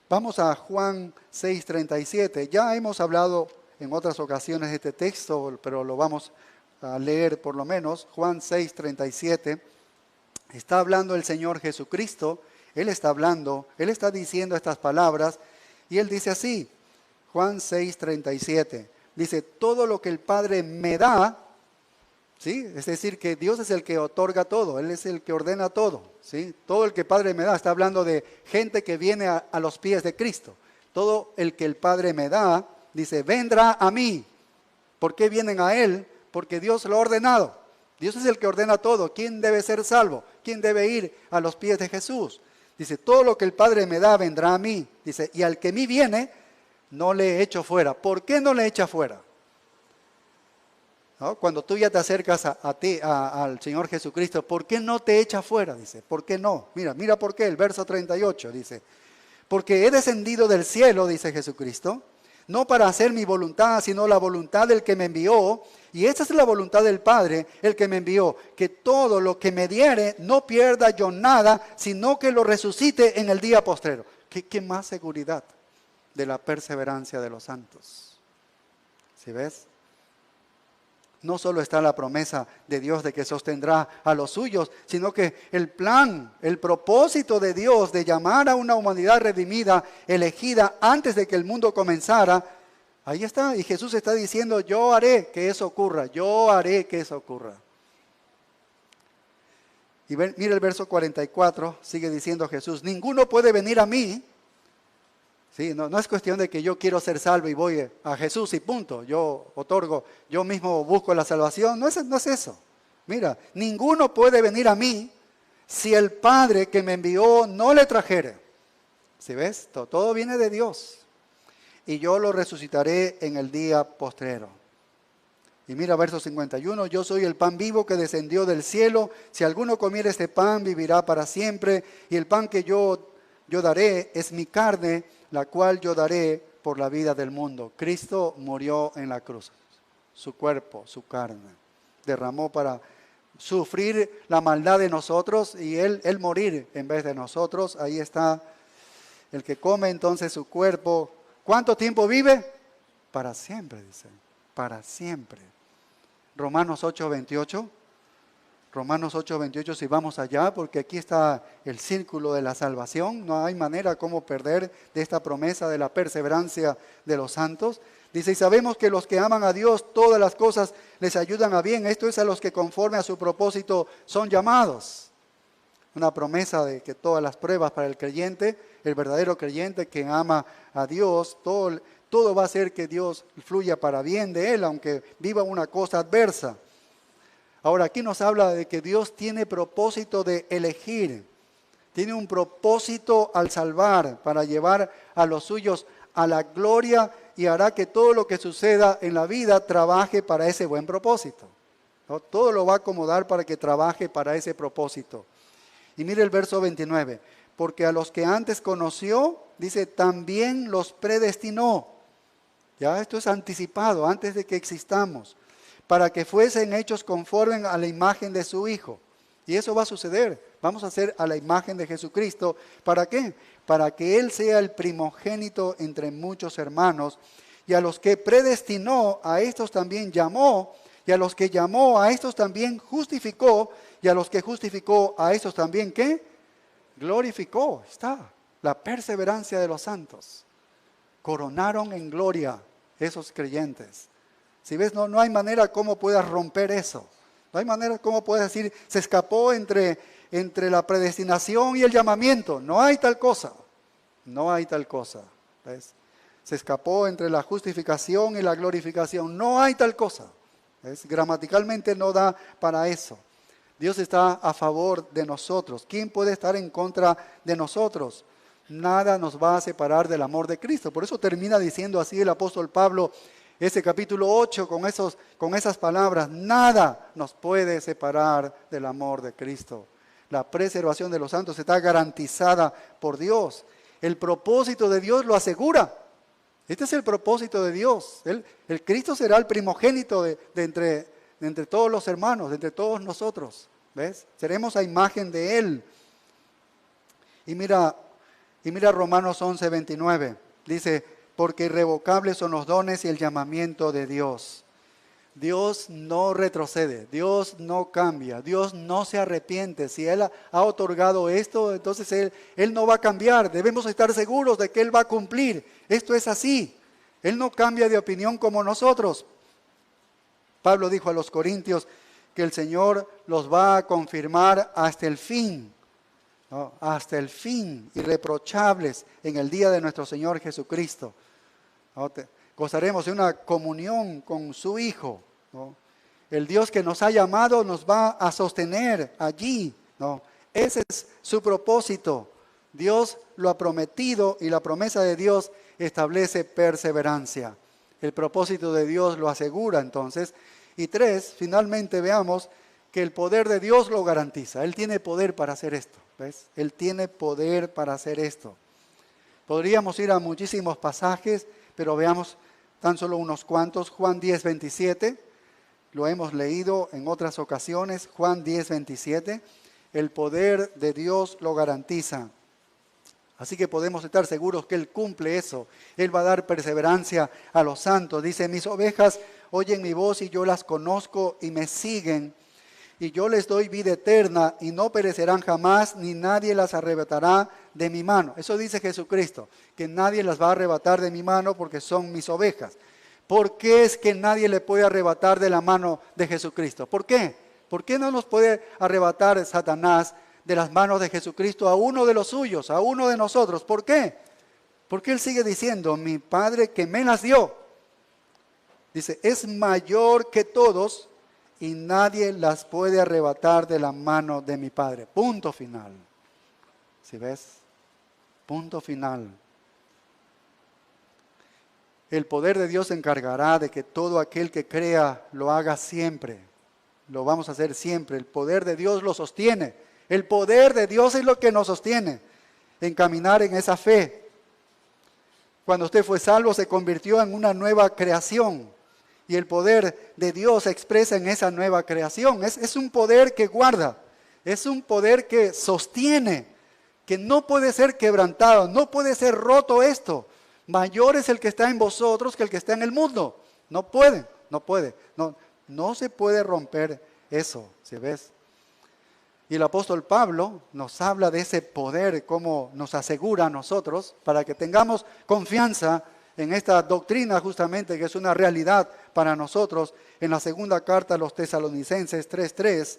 Vamos a Juan 6:37. Ya hemos hablado en otras ocasiones de este texto, pero lo vamos a leer por lo menos. Juan 6:37. Está hablando el Señor Jesucristo. Él está diciendo estas palabras. Y Él dice así, Juan 6:37. Dice, todo lo que el Padre me da, ¿sí? Es decir, que Dios es el que otorga todo, Él es el que ordena todo, ¿sí? Todo el que el Padre me da, está hablando de gente que viene a los pies de Cristo. Todo el que el Padre me da, dice, vendrá a mí. ¿Por qué vienen a Él? Porque Dios lo ha ordenado. Dios es el que ordena todo. ¿Quién debe ser salvo? ¿Quién debe ir a los pies de Jesús? Dice, todo lo que el Padre me da, vendrá a mí. Dice, y al que a mí viene, no le echo fuera. ¿Por qué no le echa fuera? ¿No? Cuando tú ya te acercas al Señor Jesucristo, ¿por qué no te echa fuera? Dice, ¿por qué no? Mira por qué, el verso 38 dice, Porque he descendido del cielo, dice Jesucristo, no para hacer mi voluntad, sino la voluntad del que me envió. Y esta es la voluntad del Padre, el que me envió, que todo lo que me diere no pierda yo nada, sino que lo resucite en el día postrero. ¿Qué más seguridad de la perseverancia de los santos? ¿Sí ves? No solo está la promesa de Dios de que sostendrá a los suyos, sino que el plan, el propósito de Dios de llamar a una humanidad redimida, elegida antes de que el mundo comenzara, ahí está. Y Jesús está diciendo, yo haré que eso ocurra, yo haré que eso ocurra. Y mira el verso 44, sigue diciendo Jesús, ninguno puede venir a mí. Sí, no es cuestión de que yo quiero ser salvo y voy a Jesús y punto. Yo otorgo, yo mismo busco la salvación. No es eso. Mira, ninguno puede venir a mí si el Padre que me envió no le trajere. ¿Sí ves? Todo viene de Dios. Y yo lo resucitaré en el día postrero. Y mira verso 51, yo soy el pan vivo que descendió del cielo. Si alguno comiere este pan, vivirá para siempre. Y el pan que yo daré es mi carne, la cual yo daré por la vida del mundo. Cristo murió en la cruz, su cuerpo, su carne, derramó para sufrir la maldad de nosotros y él morir en vez de nosotros. Ahí está el que come entonces su cuerpo. ¿Cuánto tiempo vive? Para siempre, dice, para siempre. Romanos 8:28. Romanos 8:28, si vamos allá, porque aquí está el círculo de la salvación. No hay manera como perder de esta promesa de la perseverancia de los santos. Dice, y sabemos que los que aman a Dios, todas las cosas les ayudan a bien. Esto es a los que conforme a su propósito son llamados. Una promesa de que todas las pruebas para el creyente, el verdadero creyente que ama a Dios, todo va a hacer que Dios fluya para bien de él, aunque viva una cosa adversa. Ahora, aquí nos habla de que Dios tiene propósito de elegir, tiene un propósito al salvar para llevar a los suyos a la gloria y hará que todo lo que suceda en la vida trabaje para ese buen propósito, ¿no? Todo lo va a acomodar para que trabaje para ese propósito. Y mire el verso 29, porque a los que antes conoció, dice, también los predestinó. Ya esto es anticipado antes de que existamos, para que fuesen hechos conforme a la imagen de su Hijo. Y eso va a suceder. Vamos a ser a la imagen de Jesucristo. ¿Para qué? Para que Él sea el primogénito entre muchos hermanos. Y a los que predestinó, a estos también llamó. Y a los que llamó, a estos también justificó. Y a los que justificó, a estos también, ¿qué? Glorificó. Está la perseverancia de los santos. Coronaron en gloria esos creyentes. Si ves, no hay manera como puedas romper eso. No hay manera como puedas decir, se escapó entre la predestinación y el llamamiento. No hay tal cosa. No hay tal cosa. ¿Ves? Se escapó entre la justificación y la glorificación. No hay tal cosa. ¿Ves? Gramaticalmente no da para eso. Dios está a favor de nosotros. ¿Quién puede estar en contra de nosotros? Nada nos va a separar del amor de Cristo. Por eso termina diciendo así el apóstol Pablo, ese capítulo 8, con esas palabras, nada nos puede separar del amor de Cristo. La preservación de los santos está garantizada por Dios. El propósito de Dios lo asegura. Este es el propósito de Dios. El Cristo será el primogénito de entre todos los hermanos, de entre todos nosotros. ¿Ves? Seremos a imagen de Él. Y mira Romanos 11:29. Dice, porque irrevocables son los dones y el llamamiento de Dios. Dios no retrocede, Dios no cambia, Dios no se arrepiente. Si Él ha otorgado esto, entonces Él no va a cambiar. Debemos estar seguros de que Él va a cumplir. Esto es así. Él no cambia de opinión como nosotros. Pablo dijo a los corintios que el Señor los va a confirmar hasta el fin. ¿No? Hasta el fin, irreprochables en el día de nuestro Señor Jesucristo. ¿No? Gozaremos de una comunión con su Hijo, ¿no? El Dios que nos ha llamado nos va a sostener allí, ¿no? Ese es su propósito. Dios lo ha prometido y la promesa de Dios establece perseverancia. El propósito de Dios lo asegura entonces. Y 3, finalmente veamos que el poder de Dios lo garantiza. Él tiene poder para hacer esto. ¿Ves? Él tiene poder para hacer esto. Podríamos ir a muchísimos pasajes, pero veamos tan solo unos cuantos. Juan 10:27, lo hemos leído en otras ocasiones. Juan 10:27, el poder de Dios lo garantiza. Así que podemos estar seguros que Él cumple eso. Él va a dar perseverancia a los santos. Dice, mis ovejas oyen mi voz y yo las conozco y me siguen. Y yo les doy vida eterna y no perecerán jamás, ni nadie las arrebatará de mi mano. Eso dice Jesucristo, que nadie las va a arrebatar de mi mano porque son mis ovejas. ¿Por qué es que nadie le puede arrebatar de la mano de Jesucristo? ¿Por qué? ¿Por qué no nos puede arrebatar Satanás de las manos de Jesucristo a uno de los suyos, a uno de nosotros? ¿Por qué? Porque Él sigue diciendo, mi Padre que me las dio. Dice, es mayor que todos y nadie las puede arrebatar de la mano de mi Padre. Punto final. ¿Sí ves? Punto final. El poder de Dios se encargará de que todo aquel que crea lo haga siempre. Lo vamos a hacer siempre. El poder de Dios lo sostiene. El poder de Dios es lo que nos sostiene en caminar en esa fe. Cuando usted fue salvo, se convirtió en una nueva creación. Y el poder de Dios se expresa en esa nueva creación. Es un poder que guarda. Es un poder que sostiene. Que no puede ser quebrantado. No puede ser roto esto. Mayor es el que está en vosotros que el que está en el mundo. No puede. No se puede romper eso. ¿Sí ves? Y el apóstol Pablo nos habla de ese poder, como nos asegura a nosotros, para que tengamos confianza en esta doctrina justamente, que es una realidad para nosotros. En la segunda carta a los Tesalonicenses 3:3,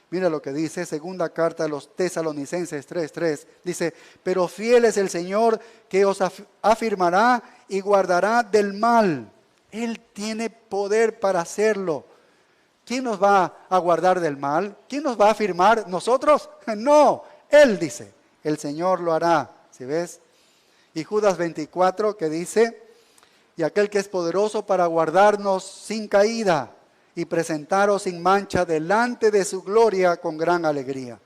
mira lo que dice, segunda carta a los Tesalonicenses 3:3, dice, pero fiel es el Señor que os afirmará y guardará del mal. Él tiene poder para hacerlo. ¿Quién nos va a guardar del mal? ¿Quién nos va a afirmar? ¿Nosotros? No, Él dice, el Señor lo hará. ¿Sí ves? Y Judas 24 que dice, y aquel que es poderoso para guardarnos sin caída y presentaros sin mancha delante de su gloria con gran alegría.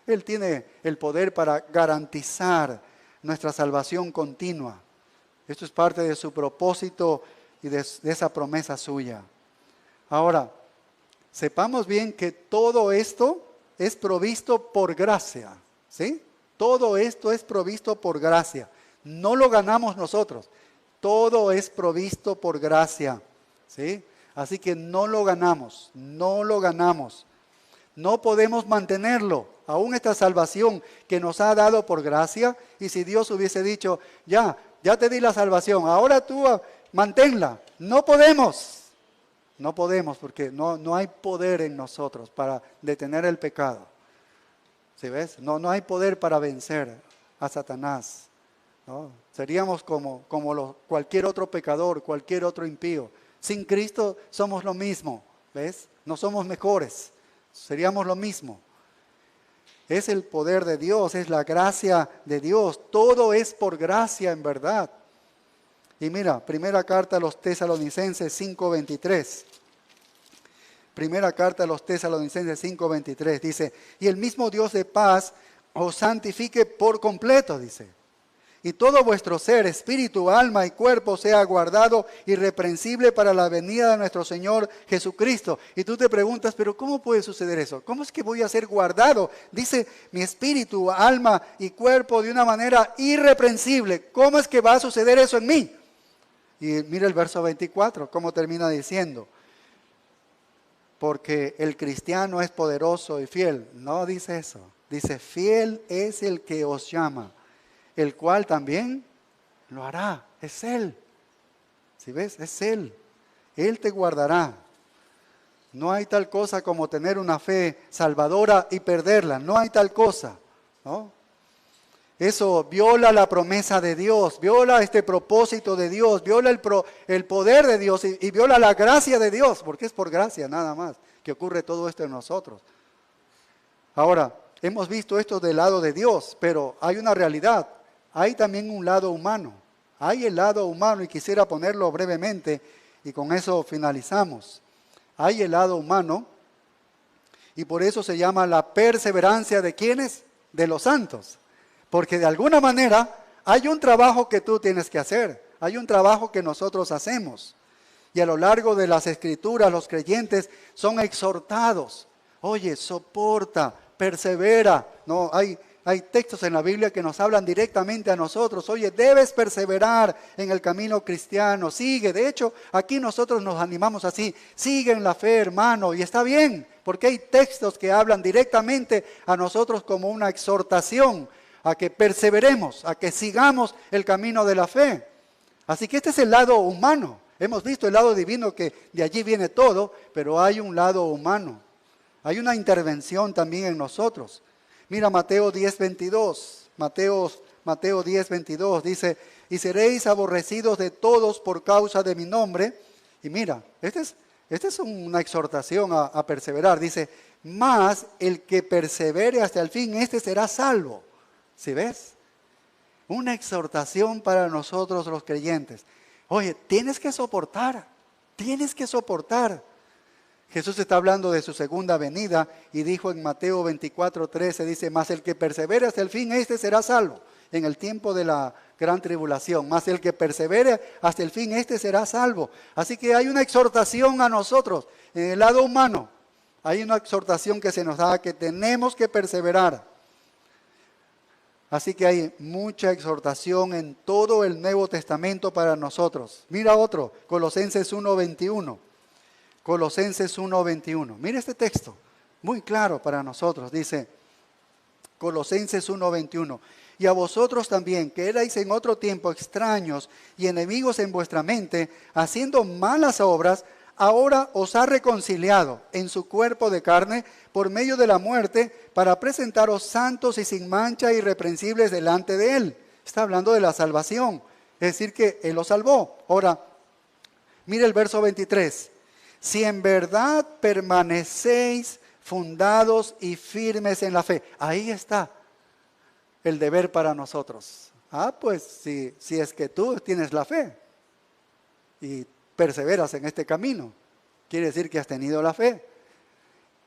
Él tiene el poder para garantizar nuestra salvación continua. Esto es parte de su propósito y de esa promesa suya. Ahora, sepamos bien que todo esto es provisto por gracia, ¿sí? Todo esto es provisto por gracia. No lo ganamos nosotros. Todo es provisto por gracia, ¿sí? Así que no lo ganamos. No podemos mantenerlo. Aún esta salvación que nos ha dado por gracia, y si Dios hubiese dicho, ya te di la salvación, ahora tú manténla. No podemos porque no hay poder en nosotros para detener el pecado. ¿Sí ves? No hay poder para vencer a Satanás, ¿no? Seríamos como cualquier otro pecador, cualquier otro impío. Sin Cristo somos lo mismo, ¿ves? No somos mejores, seríamos lo mismo. Es el poder de Dios, es la gracia de Dios. Todo es por gracia en verdad. Y mira, primera carta a los Tesalonicenses 5:23. Primera carta a los Tesalonicenses 5:23 dice, y el mismo Dios de paz os santifique por completo, dice. Y todo vuestro ser, espíritu, alma y cuerpo sea guardado irreprensible para la venida de nuestro Señor Jesucristo. Y tú te preguntas, pero ¿cómo puede suceder eso? ¿Cómo es que voy a ser guardado? Dice, mi espíritu, alma y cuerpo de una manera irreprensible. ¿Cómo es que va a suceder eso en mí? Y mira el verso 24, cómo termina diciendo. Porque el cristiano es poderoso y fiel. No dice eso. Dice, fiel es el que os llama, el cual también lo hará. Es Él. ¿Sí ves? Es Él. Él te guardará. No hay tal cosa como tener una fe salvadora y perderla. No hay tal cosa, ¿no? Eso viola la promesa de Dios, viola este propósito de Dios, viola el poder de Dios y viola la gracia de Dios, porque es por gracia nada más que ocurre todo esto en nosotros. Ahora, hemos visto esto del lado de Dios, pero hay una realidad, hay también un lado humano. Hay el lado humano y quisiera ponerlo brevemente y con eso finalizamos. Hay el lado humano y por eso se llama la perseverancia de ¿quiénes? De los santos. Porque de alguna manera Hay un trabajo que tú tienes que hacer. Hay un trabajo que nosotros hacemos. Y a lo largo de las Escrituras, los creyentes son exhortados. Oye, soporta, persevera. No, hay textos en la Biblia que nos hablan directamente a nosotros. Oye, debes perseverar en el camino cristiano. Sigue. De hecho, aquí nosotros nos animamos así. Sigue en la fe, hermano. Y está bien, porque hay textos que hablan directamente a nosotros como una exhortación a que perseveremos, a que sigamos el camino de la fe. Así que este es el lado humano. Hemos visto el lado divino, que de allí viene todo, pero hay un lado humano. Hay una intervención también en nosotros. Mira Mateo 10:22. Mateo 10:22 dice, y seréis aborrecidos de todos por causa de mi nombre. Y mira, esta es una exhortación a perseverar. Dice, mas el que persevere hasta el fin, este será salvo. ¿Sí ves? Una exhortación para nosotros los creyentes. Oye, tienes que soportar, tienes que soportar. Jesús está hablando de su segunda venida y dijo en Mateo 24:13, dice, mas el que persevere hasta el fin, este será salvo en el tiempo de la gran tribulación. Mas el que persevere hasta el fin, este será salvo. Así que hay una exhortación a nosotros en el lado humano. Hay una exhortación que se nos da que tenemos que perseverar. Así que hay mucha exhortación en todo el Nuevo Testamento para nosotros. Mira otro, Colosenses 1:21. Colosenses 1:21. Mira este texto, muy claro para nosotros. Dice, Colosenses 1:21. Y a vosotros también, que erais en otro tiempo extraños y enemigos en vuestra mente, haciendo malas obras, ahora os ha reconciliado en su cuerpo de carne por medio de la muerte, para presentaros santos y sin mancha e irreprensibles delante de Él. Está hablando de la salvación, es decir que Él los salvó. Ahora, mire el verso 23. Si en verdad permanecéis fundados y firmes en la fe. Ahí está el deber para nosotros. Pues si es que tú tienes la fe y perseveras en este camino, quiere decir que has tenido la fe.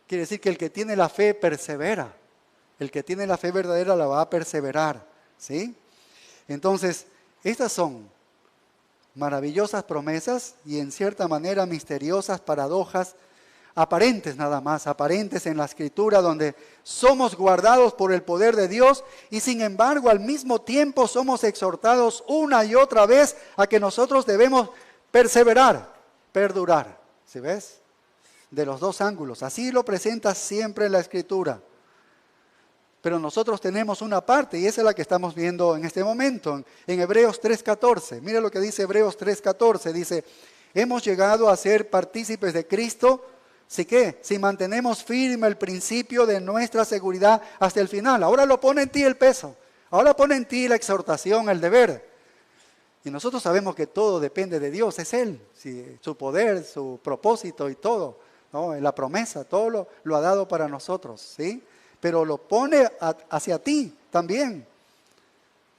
Quiere decir que el que tiene la fe persevera. El que tiene la fe verdadera la va a perseverar, ¿sí? Entonces, estas son maravillosas promesas y en cierta manera misteriosas paradojas, aparentes nada más, aparentes en la Escritura, donde somos guardados por el poder de Dios y sin embargo al mismo tiempo somos exhortados una y otra vez a que nosotros debemos perseverar, perdurar. ¿Sí ves? De los dos ángulos. Así lo presenta siempre la Escritura. Pero nosotros tenemos una parte y esa es la que estamos viendo en este momento. En Hebreos 3:14. Mira lo que dice Hebreos 3:14. Dice, hemos llegado a ser partícipes de Cristo. ¿Sí qué? Si mantenemos firme el principio de nuestra seguridad hasta el final. Ahora lo pone en ti el peso. Ahora pone en ti la exhortación, el deber. Y nosotros sabemos que todo depende de Dios. Es Él. Sí, su poder, su propósito y todo. ¿No? La promesa, todo lo ha dado para nosotros, ¿sí? Pero lo pone hacia ti también.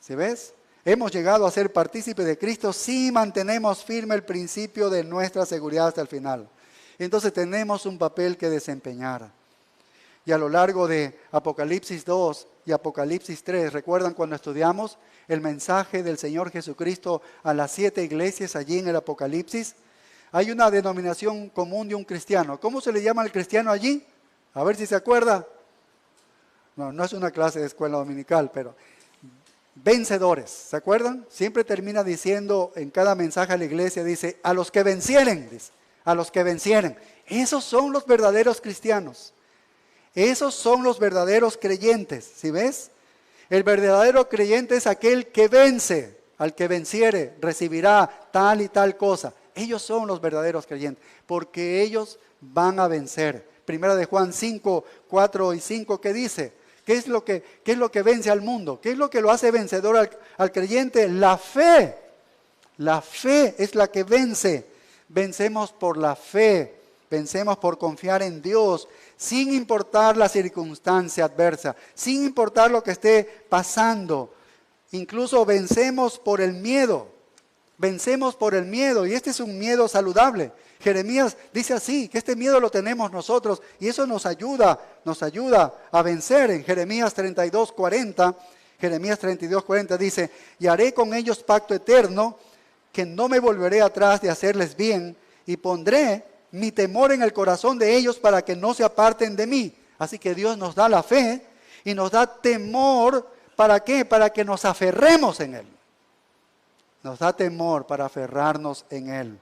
¿Sí ves? Hemos llegado a ser partícipes de Cristo si mantenemos firme el principio de nuestra seguridad hasta el final. Entonces tenemos un papel que desempeñar. Y a lo largo de Apocalipsis 2 y Apocalipsis 3, ¿recuerdan cuando estudiamos el mensaje del Señor Jesucristo a las 7 iglesias allí en el Apocalipsis? Hay una denominación común de un cristiano. ¿Cómo se le llama al cristiano allí? A ver si se acuerda. No es una clase de escuela dominical, pero vencedores. ¿Se acuerdan? Siempre termina diciendo en cada mensaje a la iglesia, dice, a los que vencieren, dice, a los que vencieren. Esos son los verdaderos cristianos. Esos son los verdaderos creyentes. ¿Sí ves? El verdadero creyente es aquel que vence. Al que venciere recibirá tal y tal cosa. Ellos son los verdaderos creyentes, porque ellos van a vencer. Primera de Juan 5, 4 y 5, ¿qué dice? ¿Qué es lo que vence al mundo? ¿Qué es lo que lo hace vencedor al creyente? La fe. La fe es la que vence. Vencemos por la fe. Vencemos por confiar en Dios, sin importar la circunstancia adversa, sin importar lo que esté pasando. Incluso vencemos por el miedo. Vencemos por el miedo y este es un miedo saludable. Jeremías dice así, que este miedo lo tenemos nosotros y eso nos ayuda a vencer. En Jeremías 32:40, Jeremías 32:40 dice, y haré con ellos pacto eterno, que no me volveré atrás de hacerles bien, y pondré mi temor en el corazón de ellos para que no se aparten de mí. Así que Dios nos da la fe y nos da temor. ¿Para qué? Para que nos aferremos en Él. Nos da temor para aferrarnos en Él.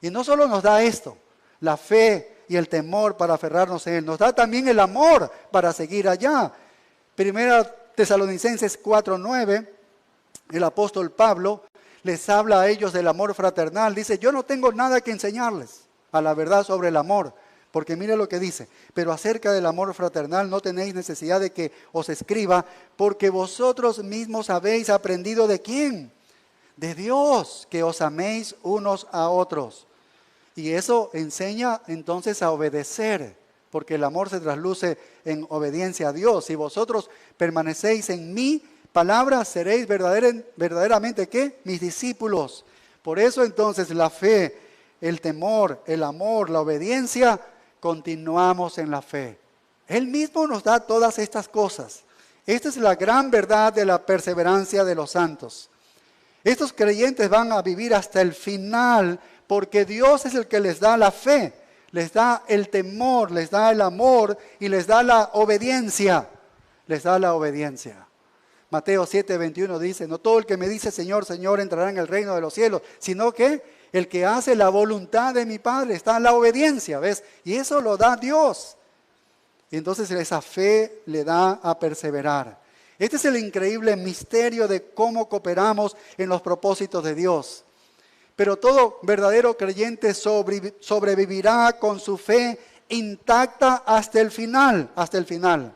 Y no solo nos da esto, la fe y el temor para aferrarnos en Él, nos da también el amor para seguir allá. Primera Tesalonicenses 4:9, el apóstol Pablo les habla a ellos del amor fraternal. Dice, yo no tengo nada que enseñarles a la verdad sobre el amor. Porque mire lo que dice, pero acerca del amor fraternal no tenéis necesidad de que os escriba, porque vosotros mismos habéis aprendido ¿de quién? De Dios, que os améis unos a otros. Y eso enseña entonces a obedecer, porque el amor se trasluce en obediencia a Dios. Si vosotros permanecéis en mi palabra, seréis verdaderamente ¿qué? Mis discípulos. Por eso entonces la fe, el temor, el amor, la obediencia, continuamos en la fe. Él mismo nos da todas estas cosas. Esta es la gran verdad de la perseverancia de los santos. Estos creyentes van a vivir hasta el final porque Dios es el que les da la fe, les da el temor, les da el amor y les da la obediencia. Les da la obediencia. Mateo 7:21 dice, no todo el que me dice Señor, Señor entrará en el reino de los cielos, sino que el que hace la voluntad de mi Padre. Está en la obediencia, ¿ves? Y eso lo da Dios. Y entonces esa fe le da a perseverar. Este es el increíble misterio de cómo cooperamos en los propósitos de Dios. Pero todo verdadero creyente sobrevivirá con su fe intacta hasta el final, hasta el final.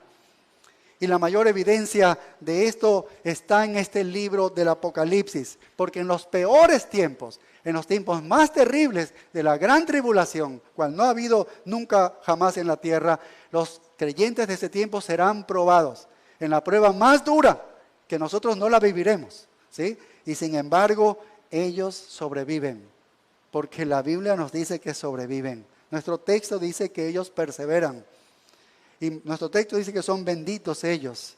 Y la mayor evidencia de esto está en este libro del Apocalipsis, porque en los peores tiempos, en los tiempos más terribles de la gran tribulación, cual no ha habido nunca jamás en la tierra, los creyentes de ese tiempo serán probados en la prueba más dura, que nosotros no la viviremos, ¿sí? Y sin embargo, ellos sobreviven, porque la Biblia nos dice que sobreviven. Nuestro texto dice que ellos perseveran. Y nuestro texto dice que son benditos ellos.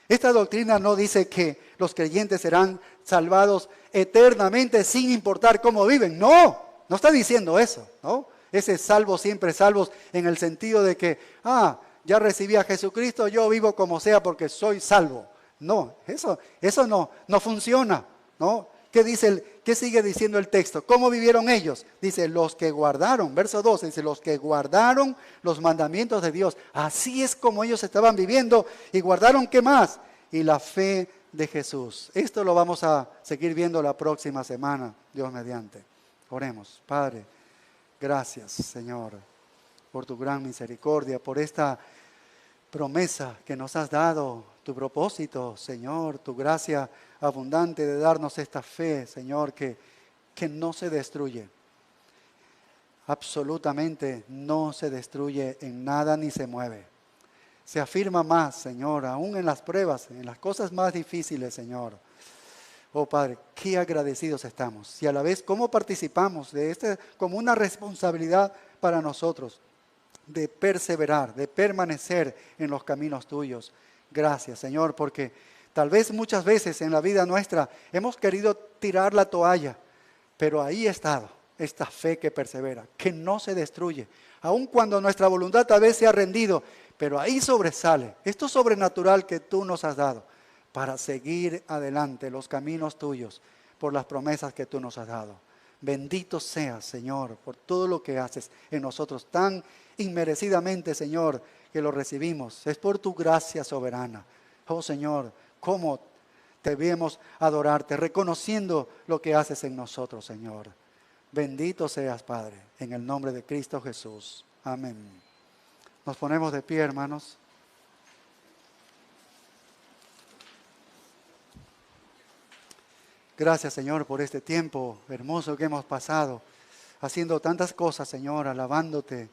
Esta doctrina no dice que los creyentes serán salvados eternamente sin importar cómo viven. No está diciendo eso, ¿no? Ese salvo siempre salvos en el sentido de que, ya recibí a Jesucristo, yo vivo como sea porque soy salvo. No, eso no funciona, ¿no? ¿Qué sigue diciendo el texto? ¿Cómo vivieron ellos? Dice, los que guardaron, verso 12, dice, los que guardaron los mandamientos de Dios. Así es como ellos estaban viviendo y guardaron, ¿qué más? Y la fe de Jesús. Esto lo vamos a seguir viendo la próxima semana, Dios mediante. Oremos. Padre, gracias, Señor, por tu gran misericordia, por esta promesa que nos has dado, tu propósito, Señor, tu gracia abundante de darnos esta fe, Señor, que no se destruye. Absolutamente no se destruye en nada ni se mueve. Se afirma más, Señor, aún en las pruebas, en las cosas más difíciles, Señor. Oh Padre, qué agradecidos estamos. Y a la vez, ¿cómo participamos de este como una responsabilidad para nosotros? De perseverar, de permanecer en los caminos tuyos. Gracias, Señor, porque tal vez muchas veces en la vida nuestra hemos querido tirar la toalla, pero ahí ha estado esta fe que persevera, que no se destruye. Aun cuando nuestra voluntad tal vez se ha rendido, pero ahí sobresale esto sobrenatural que tú nos has dado para seguir adelante los caminos tuyos por las promesas que tú nos has dado. Bendito seas, Señor, por todo lo que haces en nosotros tan inmerecidamente, Señor, que lo recibimos. Es por tu gracia soberana. Oh, Señor, cómo debemos adorarte, reconociendo lo que haces en nosotros, Señor. Bendito seas, Padre, en el nombre de Cristo Jesús. Amén. Nos ponemos de pie, hermanos. Gracias, Señor, por este tiempo hermoso que hemos pasado, haciendo tantas cosas, Señor, alabándote,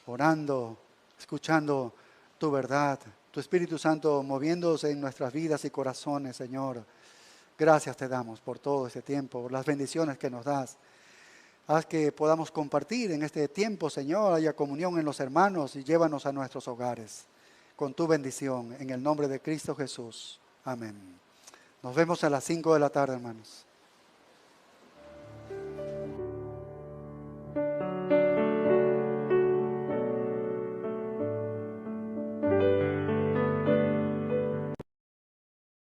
orando, escuchando tu verdad, tu Espíritu Santo moviéndose en nuestras vidas y corazones, Señor. Gracias te damos por todo este tiempo, por las bendiciones que nos das. Haz que podamos compartir en este tiempo, Señor, haya comunión en los hermanos y llévanos a nuestros hogares con tu bendición, en el nombre de Cristo Jesús. Amén. Nos vemos a las 5 de la tarde, hermanos.